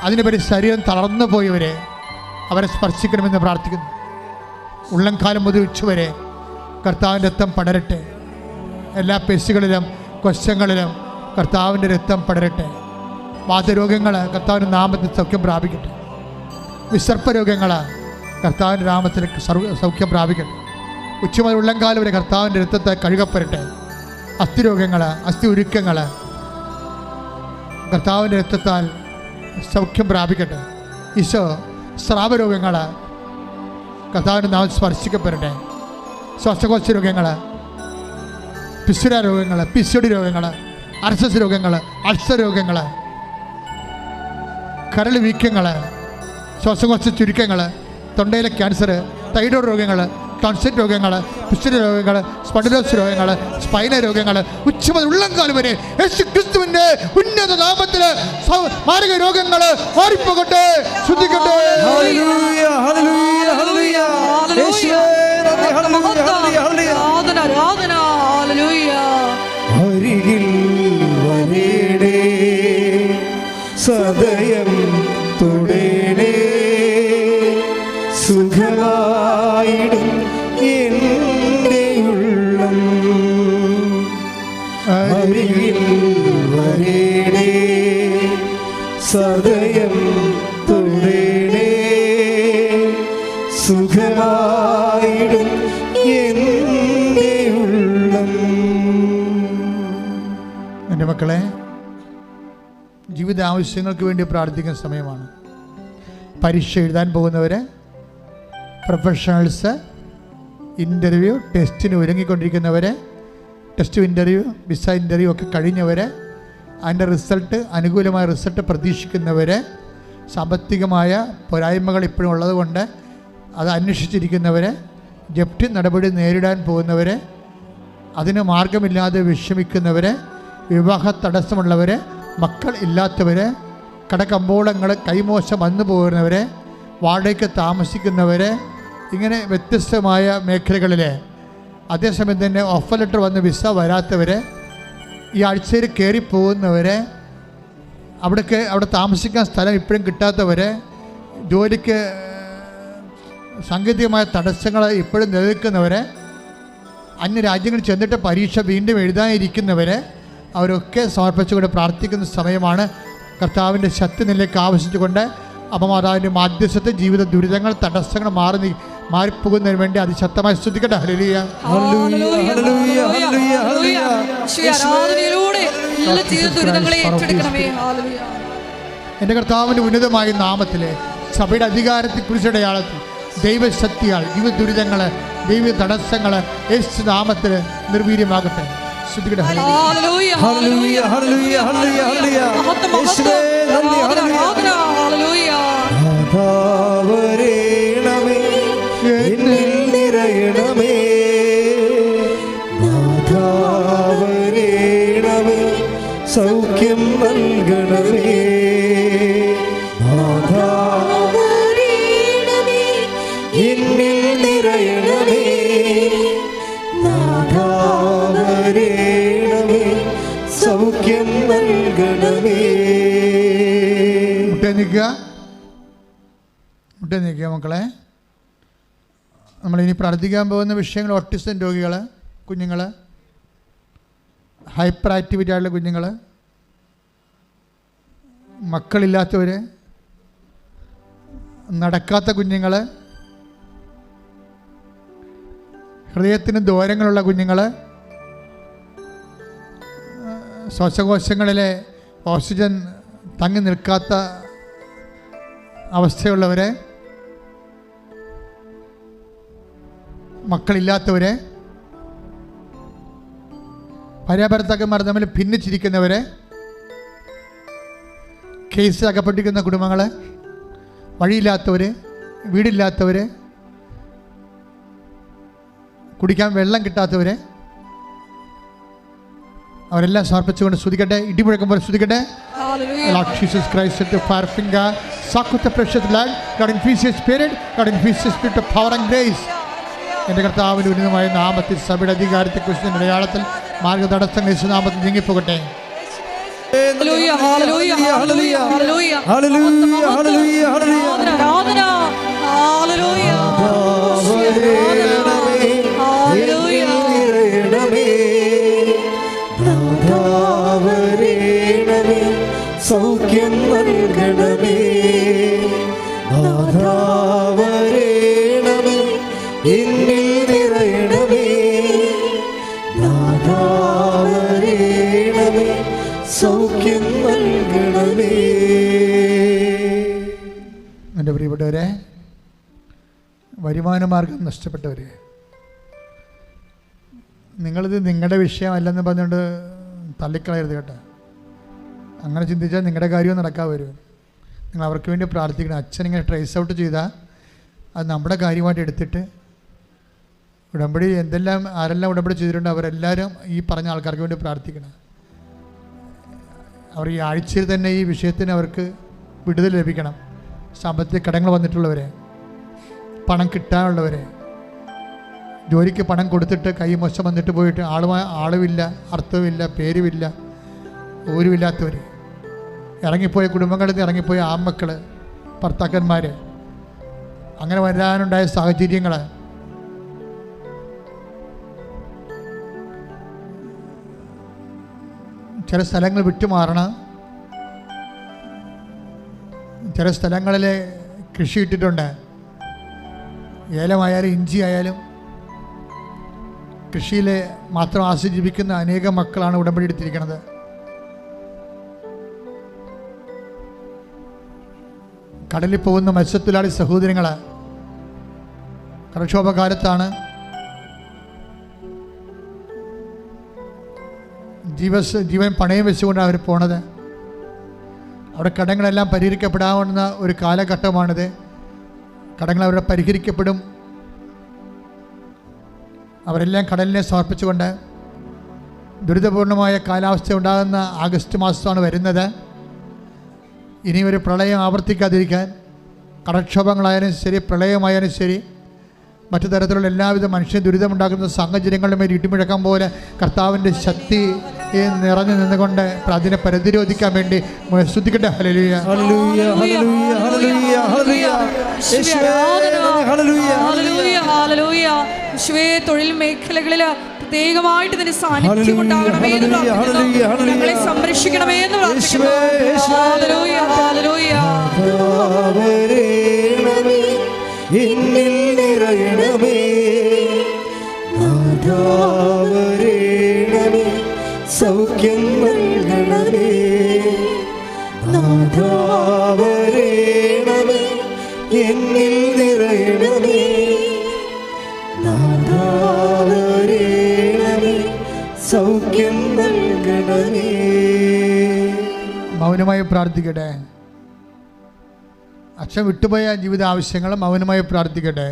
അതിനുപരി ശരീരം തളർന്നു പോയവരെ അവരെ സ്പർശിക്കണമെന്ന് പ്രാർത്ഥിക്കുന്നു. ഉള്ളംകാലം മുതൽ ഉച്ചവരെ കർത്താവിൻ്റെ രക്തം പടരട്ടെ. എല്ലാ പെശുകളിലും കൊശങ്ങളിലും കർത്താവിൻ്റെ രക്തം പടരട്ടെ. വാതരോഗങ്ങൾ കർത്താവിൻ്റെ നാമത്തിൽ സൗഖ്യം പ്രാപിക്കട്ടെ. വിസർപ്പരോഗങ്ങൾ കർത്താവിൻ്റെ നാമത്തിൽ സൗഖ്യം പ്രാപിക്കട്ടെ. ഉച്ചമുതൽ ഉള്ളംകാലം വരെ കർത്താവിൻ്റെ രക്തത്തെ കഴുകപ്പെടട്ടെ. അസ്ഥിരോഗങ്ങൾ, അസ്ഥി ഉരുക്കങ്ങൾ കർത്താവിൻ്റെ രക്തത്താൽ സൗഖ്യം പ്രാപിക്കട്ടെ. ഈശോ, സ്രാവരോഗങ്ങൾ കർത്താവിൻ്റെ നാമം സ്പർശിക്കപ്പെടട്ടെ. ശ്വാസകോശ രോഗങ്ങൾ, പിസുര രോഗങ്ങൾ, പിസിയോടി രോഗങ്ങൾ, അർസസ് രോഗങ്ങൾ, അൾസർ രോഗങ്ങൾ, കരൾ വീക്കങ്ങൾ, ശ്വാസകോശ ചുരുക്കങ്ങൾ, തൊണ്ടയിലെ ക്യാൻസർ, തൈറോയ്ഡ് രോഗങ്ങൾ, ടോൺസിൽ രോഗങ്ങൾ, പിസ്റ്റുല രോഗങ്ങൾ, സ്പൊണ്ടിലോസിസ് രോഗങ്ങൾ, സ്പൈന രോഗങ്ങൾ, ഉച്ചമുതൽ ഉള്ളംകാലം വരെ യേശു ക്രിസ്തുവിന്റെ ഉന്നത നാമത്തിൽ മാരക രോഗങ്ങൾ മാറിപ്പോകട്ടെ. ശ്രദ്ധിക്കട്ടെ. അരികിൽ വരേടേ, സദയം തുടേടേ, സുഖമായിടും എൻ്റെ ഉള്ളം. അരികിൽ വരേടേ, സദയം തുടേടേ, ജീവിത ആവശ്യങ്ങൾക്ക് വേണ്ടി പ്രാർത്ഥിക്കുന്ന സമയമാണ്. പരീക്ഷ എഴുതാൻ പോകുന്നവർ, പ്രൊഫഷണൽസ്, ഇൻ്റർവ്യൂ, ടെസ്റ്റിന് ഒരുങ്ങിക്കൊണ്ടിരിക്കുന്നവർ, ടെസ്റ്റ് ഇൻ്റർവ്യൂ, വിസ ഇൻ്റർവ്യൂ ഒക്കെ കഴിഞ്ഞവർ, അതിൻ്റെ റിസൾട്ട്, അനുകൂലമായ റിസൾട്ട് പ്രതീക്ഷിക്കുന്നവർ, സാമ്പത്തികമായ പോരായ്മകൾ ഇപ്പോഴും ഉള്ളതുകൊണ്ട് അത് അന്വേഷിച്ചിരിക്കുന്നവർ, ജപ്തി നടപടി നേരിടാൻ പോകുന്നവർ, അതിന് മാർഗമില്ലാതെ വിഷമിക്കുന്നവർ, വിവാഹ തടസ്സമുള്ളവർ, മക്കൾ ഇല്ലാത്തവർ, കടകമ്പോളങ്ങൾ കൈമോശം വന്നു പോകുന്നവർ, വാടകയ്ക്ക് താമസിക്കുന്നവർ, ഇങ്ങനെ വ്യത്യസ്തമായ മേഖലകളിൽ, അതേസമയം തന്നെ ഓഫർ ലെറ്റർ വന്ന് വിസ വരാത്തവർ, ഈ ആഴ്ചയിൽ കയറിപ്പോകുന്നവർ, അവിടെ താമസിക്കാൻ സ്ഥലം ഇപ്പോഴും കിട്ടാത്തവർ, ജോലിക്ക് സാങ്കേതികമായ തടസ്സങ്ങൾ ഇപ്പോഴും നിലനിൽക്കുന്നവർ, അന്യ രാജ്യങ്ങളിൽ ചെന്നിട്ട് പരീക്ഷ വീണ്ടും എഴുതാനിരിക്കുന്നവർ, അവരൊക്കെ സമർപ്പിച്ചുകൊണ്ട് പ്രാർത്ഥിക്കുന്ന സമയമാണ്. കർത്താവിൻ്റെ ശക്തി നിലയ്ക്ക് ആവശ്യിച്ചുകൊണ്ട് അപമാതാവിൻ്റെ മാധ്യസ്ഥത്തെ ജീവിത ദുരിതങ്ങൾ, തടസ്സങ്ങൾ മാറിപ്പോകുന്നതിന് വേണ്ടി അതിശക്തമായി സ്തുതിക്കട്ടെ. Hallelujah, hallelujah, hallelujah, hallelujah. ആരാധനയിലൂടെ എല്ലാ ജീവിത ദുരിതങ്ങളെ ഏറ്റെടുക്കണമേ. ഹല്ലേലൂയ. എൻ്റെ കർത്താവിൻ്റെ ഉന്നതമായ നാമത്തിലെ സഭയുടെ അധികാരത്തെക്കുറിച്ച് അടയാളത്തിൽ ദൈവശക്തിയാൽ ജീവിത ദുരിതങ്ങൾ, ദൈവ തടസ്സങ്ങൾ യേശു നാമത്തിൽ നിർവീര്യമാകട്ടെ. സ്തുതിക്കട്ടെ. Hallelujah, hallelujah, hallelujah, hallelujah, hallelujah. യേശുവേ നന്ദി. ഹല്ലേലൂയ. ഹല്ലേലൂയ. നാഥാവരേണമേ, എന്നിൽ നിറയണമേ. നാഥാവരേണമേ, സൗഖ്യം നൽകണമേ. നാഥാവരേണമേ, എന്നിൽ നിറയണമേ. നാഥാവരേണമേ, സൗഖ്യം നൽകണമേ. മുട്ടേ നിൽക്കുക മക്കളെ. നമ്മളിനി പ്രാർത്ഥിക്കാൻ പോകുന്ന വിഷയങ്ങൾ ഓട്ടിസം രോഗികൾ, കുഞ്ഞുങ്ങൾ, ഹൈപ്പർ ആക്ടിവിറ്റി ആയിട്ടുള്ള കുഞ്ഞുങ്ങൾ, മക്കളില്ലാത്തവർ, നടക്കാത്ത കുഞ്ഞുങ്ങൾ, ഹൃദയത്തിന് ദൂരങ്ങളുള്ള കുഞ്ഞുങ്ങൾ, ശ്വാസകോശങ്ങളിലെ ഓക്സിജൻ തങ്ങി നിൽക്കാത്ത അവസ്ഥയുള്ളവരെ, മക്കളില്ലാത്തവരെ, ഭാര്യാഭർത്താക്കന്മാർ തമ്മിൽ ഭിന്നിച്ചിരിക്കുന്നവരെ, കേസിൽ അകപ്പെട്ടിരിക്കുന്ന കുടുംബങ്ങൾ, വഴിയില്ലാത്തവർ, വീടില്ലാത്തവർ, കുടിക്കാൻ വെള്ളം കിട്ടാത്തവർ, അവരെല്ലാം സമർപ്പിച്ചുകൊണ്ട് സ്തുതിക്കട്ടെ. ഇടിമുഴക്കുമ്പോൾ സ്തുതിക്കട്ടെ. Lord Jesus Christ, set the fire finger, suck with the precious blood. God infuse your spirit. God infuse your spirit of power and grace. എൻ്റെ കർത്താവിൻ്റെ ഉന്നതമായ നാമത്തിൽ സഭയുടെ അധികാരത്തെക്കുറിച്ച് അടയാളത്തിൽ മാർഗതടസ്സങ്ങൾ യേശുനാമത്തിൽ നീങ്ങിപ്പോകട്ടെ. Hallelujah, hallelujah, hallelujah, hallelujah, hallelujah, hallelujah, hallelujah. ആരാധന. Hallelujah, hallelujah. നാഥാവരേണമേ, സൗഖ്യം നൽകണമേ. നാഥാവരേണമേ, എന്നിൽ നിറയണമേ. നാഥാവരേണമേ, സൗഖ്യം നൽകണമേ. എൻ്റെ പ്രിയപ്പെട്ടവരെ, വരുമാന മാർഗം നഷ്ടപ്പെട്ടവർ, നിങ്ങളിത് നിങ്ങളുടെ വിഷയമല്ലെന്ന് പറഞ്ഞുകൊണ്ട് തള്ളിക്കളയരുത് കേട്ടോ. അങ്ങനെ ചിന്തിച്ചാൽ നിങ്ങളുടെ കാര്യവും നടക്കാതെ വരും. നിങ്ങൾ അവർക്ക് വേണ്ടി പ്രാർത്ഥിക്കണം. അച്ഛനിങ്ങനെ ട്രേസ് ഔട്ട് ചെയ്താൽ അത് നമ്മുടെ കാര്യമായിട്ട് എടുത്തിട്ട് ഉടമ്പടി ആരെല്ലാം ഉടമ്പടി ചെയ്തിട്ടുണ്ടോ അവരെല്ലാവരും ഈ പറഞ്ഞ ആൾക്കാർക്ക് വേണ്ടി പ്രാർത്ഥിക്കണം. അവർ ഈ ആഴ്ചയിൽ തന്നെ ഈ വിഷയത്തിന് അവർക്ക് വിടുതൽ ലഭിക്കണം. സാമ്പത്തിക കടങ്ങൾ വന്നിട്ടുള്ളവരെ, പണം കിട്ടാനുള്ളവരെ, ജോലിക്ക് പണം കൊടുത്തിട്ട് കൈമോശം വന്നിട്ട് പോയിട്ട് ആളുമില്ല, അർത്ഥവുമില്ല, പേരുമില്ല, ഊരുമില്ലാത്തവർ, ഇറങ്ങിപ്പോയ കുടുംബങ്ങളിൽ നിന്ന് ഇറങ്ങിപ്പോയ ആൺമക്കൾ, ഭർത്താക്കന്മാർ, അങ്ങനെ വരാനുണ്ടായ സാഹചര്യങ്ങൾ, ചില സ്ഥലങ്ങൾ വിട്ടുമാറണം. ചില സ്ഥലങ്ങളിൽ കൃഷി ഇട്ടിട്ടുണ്ട്. ഏലമായാലും ഇഞ്ചി ആയാലും കൃഷിയിൽ മാത്രം ആശ്രയിച്ച് ജീവിക്കുന്ന അനേകം മക്കളാണ് ഉടമ്പടി എടുത്തിരിക്കുന്നത്. കടലിൽ പോകുന്ന മത്സ്യത്തൊഴിലാളി സഹോദരങ്ങൾ കടൽക്ഷോഭകാലത്താണ് ജീവൻ പണയം വെച്ചുകൊണ്ടാണ് അവർ പോണത്. അവിടെ കടങ്ങളെല്ലാം പരിഹരിക്കപ്പെടാവുന്ന ഒരു കാലഘട്ടമാണിത്. കടങ്ങൾ അവരുടെ പരിഹരിക്കപ്പെടും. അവരെല്ലാം കടലിനെ സമർപ്പിച്ചുകൊണ്ട് ദുരിതപൂർണമായ കാലാവസ്ഥ ഉണ്ടാകുന്ന ആഗസ്റ്റ് മാസമാണ് വരുന്നത്. ഇനി ഒരു പ്രളയം ആവർത്തിക്കാതിരിക്കാൻ, കടൽക്ഷോഭങ്ങളായാലും ശരി, പ്രളയമായാലും ശരി, മറ്റു തരത്തിലുള്ള എല്ലാവിധ മനുഷ്യ ദുരിതമുണ്ടാക്കുന്ന സാഹചര്യങ്ങളുടെ മേൽ ഇടിമുഴക്കം പോലെ കർത്താവിൻ്റെ ശക്തി നിറഞ്ഞു നിന്നുകൊണ്ട് അതിനെ പ്രതിരോധിക്കാൻ വേണ്ടി സ്തുതിക്കട്ടെ. Hallelujah, hallelujah, hallelujah, hallelujah, hallelujah, hallelujah, hallelujah. യേശുവേ, തൊഴിൽ മേഖലകളിൽ പ്രത്യേകമായിട്ട് നിന്റെ സാന്നിധ്യം ഉണ്ടാകണമേ എന്ന് പ്രാർത്ഥിക്കുന്നു. ഞങ്ങളെ സംരക്ഷിക്കണമേ എന്ന് പ്രാർത്ഥിക്കുന്നു. Hallelujah, hallelujah. എന്നിൽ നിറയണമേ, നാഥാവരേണമേ, സൗഖ്യം നൽകണമേ, നാഥാവരേണമേ, എന്നിൽ നിറയണമേ, നാഥാവരേണമേ, സൗഖ്യം നൽകണമേ. മൗനമായി പ്രാർത്ഥിക്കട്ടെ. അച്ഛൻ വിട്ടുപോയ ജീവിത ആവശ്യങ്ങൾ മൗനമായി പ്രാർത്ഥിക്കട്ടെ.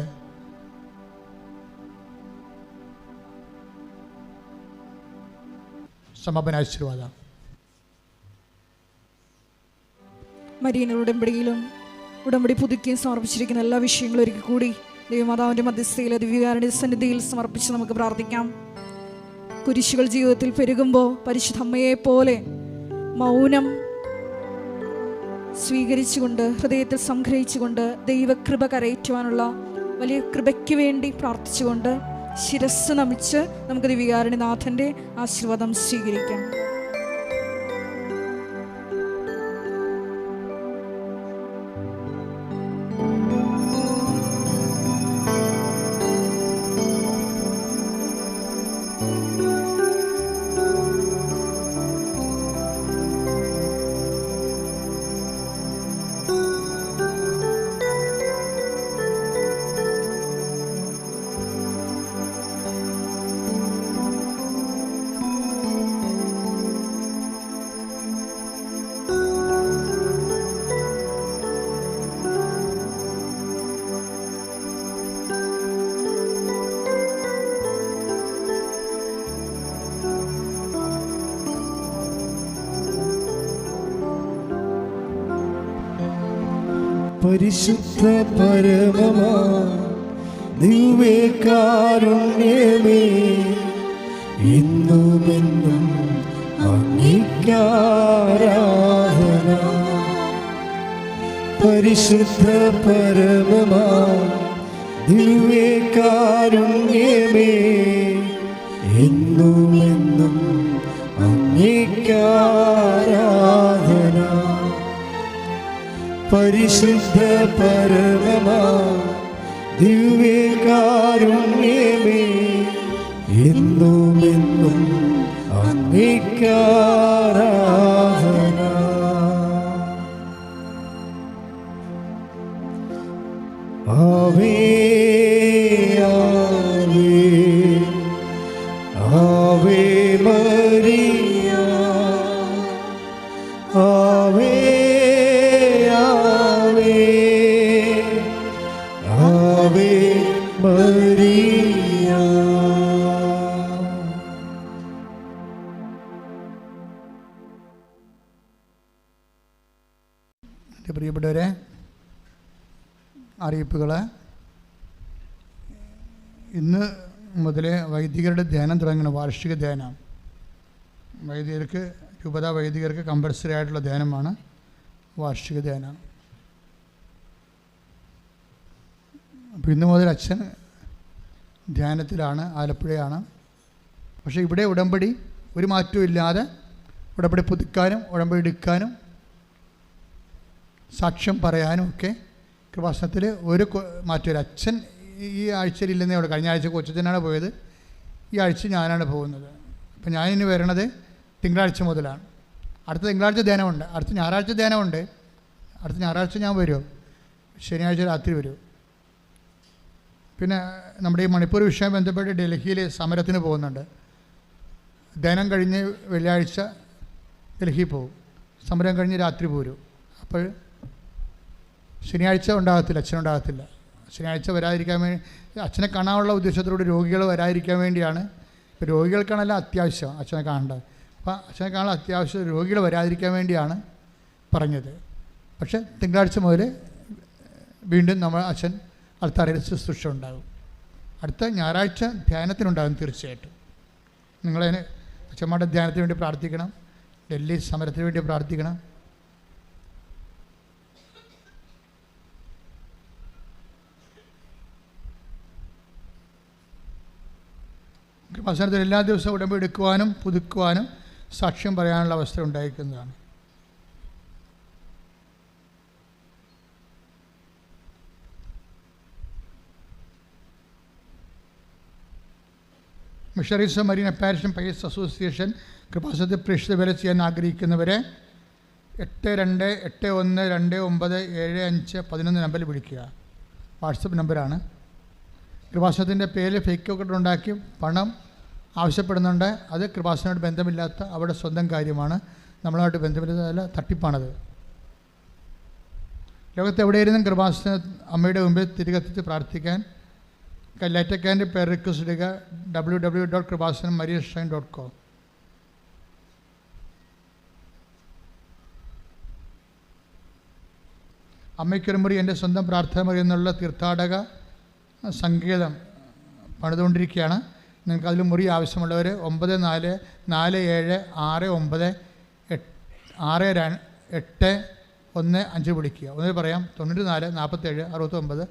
സമാപന ആശീർവാദം. മരിയൻ ഉടമ്പടിയിലും ഉടമ്പടി പുതുക്കിയും സമർപ്പിച്ചിരിക്കുന്ന എല്ലാ വിഷയങ്ങളും ഒരിക്കൽ കൂടി ദൈവമാതാവിൻ്റെ മധ്യസ്ഥയിൽ ദിവ്യകാരുണ്യ സന്നിധിയിൽ സമർപ്പിച്ച് നമുക്ക് പ്രാർത്ഥിക്കാം. കുരിശുകൾ ജീവിതത്തിൽ പെരുകുമ്പോൾ പരിശുദ്ധ അമ്മയെ പോലെ മൗനം സ്വീകരിച്ചുകൊണ്ട്, ഹൃദയത്തിൽ സംഗ്രഹിച്ചുകൊണ്ട്, ദൈവകൃപ കരയറ്റുവാനുള്ള വലിയ കൃപയ്ക്ക് വേണ്ടി പ്രാർത്ഥിച്ചുകൊണ്ട് ശിരസ് നമിച്ച് നമുക്ക് ദിവ്യകാരുണ്യനാഥൻ്റെ ആശീർവാദം സ്വീകരിക്കാം. പരിശുദ്ധ പരമമാ ദിവ്യകാരുണ്യമേ, എന്നുമെന്നും അങ്ങേക്കാരാധന. പരിശുദ്ധ പരമമാ ദിവ്യകാരുണ്യമേ, എന്നുമെന്നും അങ്ങേക്കാരാധന. പരിശുദ്ധ പരമമാ ദിവ്യകാരുണ്യമേ, എന്നുമെന്നും അങ്ങേക്കാരാധന. ആവേ ആവേ ആവേ മരിയ, ആവേ ആവേ മരിയ. എൻ്റെ പ്രിയപ്പെട്ടവരെ, അറിയിപ്പുകൾ. ഇന്ന് മുതൽ വൈദികരുടെ ധ്യാനം തുടങ്ങണം. വാർഷിക ധ്യാനം വൈദികർക്ക്, രൂപതാ വൈദികർക്ക് കമ്പൽസറി ആയിട്ടുള്ള ധ്യാനമാണ് വാർഷിക ധ്യാനം. അപ്പോൾ ഇന്ന് മുതൽ അച്ഛൻ ധ്യാനത്തിലാണ്, ആലപ്പുഴയാണ്. പക്ഷേ ഇവിടെ ഉടമ്പടി ഒരു മാറ്റവും ഇല്ലാതെ ഉടമ്പടി പുതുക്കാനും ഉടമ്പടി എടുക്കാനും സാക്ഷ്യം പറയാനും ഒക്കെ കൃപാസനത്തിൽ ഒരു മാറ്റമില്ല. അച്ഛൻ ഈ ആഴ്ചയിൽ ഇല്ലെന്നേ ഉള്ളൂ. കഴിഞ്ഞ ആഴ്ച കൊച്ചച്ഛനാണ് പോയത്, ഈ ആഴ്ച ഞാനാണ് പോകുന്നത്. അപ്പോൾ ഞാനിനി വരണത് തിങ്കളാഴ്ച മുതലാണ്. അടുത്ത തിങ്കളാഴ്ച ധ്യാനമുണ്ട്, അടുത്ത ഞായറാഴ്ച ധ്യാനമുണ്ട്. അടുത്ത ഞായറാഴ്ച ഞാൻ വരുമോ? ശനിയാഴ്ച രാത്രി വരും. പിന്നെ നമ്മുടെ ഈ മണിപ്പൂർ വിഷയം ബന്ധപ്പെട്ട് ഡൽഹിയിൽ സമരത്തിന് പോകുന്നുണ്ട്. ധ്യാനം കഴിഞ്ഞ് വെള്ളിയാഴ്ച ഡൽഹിയിൽ പോകും, സമരം കഴിഞ്ഞ് രാത്രി പോരും. അപ്പോൾ ശനിയാഴ്ച ഉണ്ടാകത്തില്ല, അച്ഛനുണ്ടാകത്തില്ല. ശനിയാഴ്ച വരാതിരിക്കാൻ വേണ്ടി, അച്ഛനെ കാണാനുള്ള ഉദ്ദേശത്തോട് രോഗികൾ വരാതിരിക്കാൻ വേണ്ടിയാണ്. ഇപ്പോൾ രോഗികൾക്കാണല്ല അത്യാവശ്യം അച്ഛനെ കാണേണ്ടത്. അപ്പോൾ അച്ഛനെ കാണാൻ അത്യാവശ്യം രോഗികൾ വരാതിരിക്കാൻ വേണ്ടിയാണ് പറഞ്ഞത്. പക്ഷേ തിങ്കളാഴ്ച മുതൽ വീണ്ടും നമ്മൾ അച്ഛൻ അൾത്താരയിൽ ശുശ്രൂഷ ഉണ്ടാകും. അടുത്ത ഞായറാഴ്ച ധ്യാനത്തിനുണ്ടാകും. തീർച്ചയായിട്ടും നിങ്ങളതിന് അച്ഛന്മാരുടെ ധ്യാനത്തിന് വേണ്ടി പ്രാർത്ഥിക്കണം. ഡൽഹി സമരത്തിന് വേണ്ടി പ്രാർത്ഥിക്കണം. കൃപാസനത്തിൽ എല്ലാ ദിവസവും ഉടമ്പടി എടുക്കുവാനും പുതുക്കുവാനും സാക്ഷ്യം പറയാനുള്ള അവസ്ഥ ഉണ്ടായിരിക്കുന്നതാണ്. Missionaries of Marian apparition pious association കൃപാസനത്തിൽ പ്രേക്ഷിത വേല ചെയ്യാൻ ആഗ്രഹിക്കുന്നവരെ 8221297511 നമ്പറിൽ വിളിക്കുക. വാട്സപ്പ് നമ്പറാണ്. കൃപാസനത്തിൻ്റെ പേരിൽ ഫേക്ക് അക്കൗണ്ട് ഉണ്ടാക്കി പണം ആവശ്യപ്പെടുന്നുണ്ട്. അത് കൃപാസനമായിട്ട് ബന്ധമില്ലാത്ത അവരുടെ സ്വന്തം കാര്യമാണ്, നമ്മളുമായിട്ട് ബന്ധമില്ലാത്ത തട്ടിപ്പാണത്. ലോകത്ത് എവിടെയായിരുന്നും കൃപാസന അമ്മയുടെ മുമ്പിൽ തിരികെത്തിച്ച് പ്രാർത്ഥിക്കാൻ കല്ലാറ്റക്കാരൻ്റെ പേര് റിക്വസ്റ്റ് ഇടുക. www.kripasanamariashrine.com. അമ്മയ്ക്കൊരു മുറി എൻ്റെ സ്വന്തം പ്രാർത്ഥന മുറി എന്നുള്ള തീർത്ഥാടക സങ്കേതം പണിതുകൊണ്ടിരിക്കുകയാണ്. നിങ്ങൾക്ക് അതിൽ മുറി ആവശ്യമുള്ളവർ 9447698615 വിളിക്കുക. ഒന്നിൽ പറയാം 94 47 69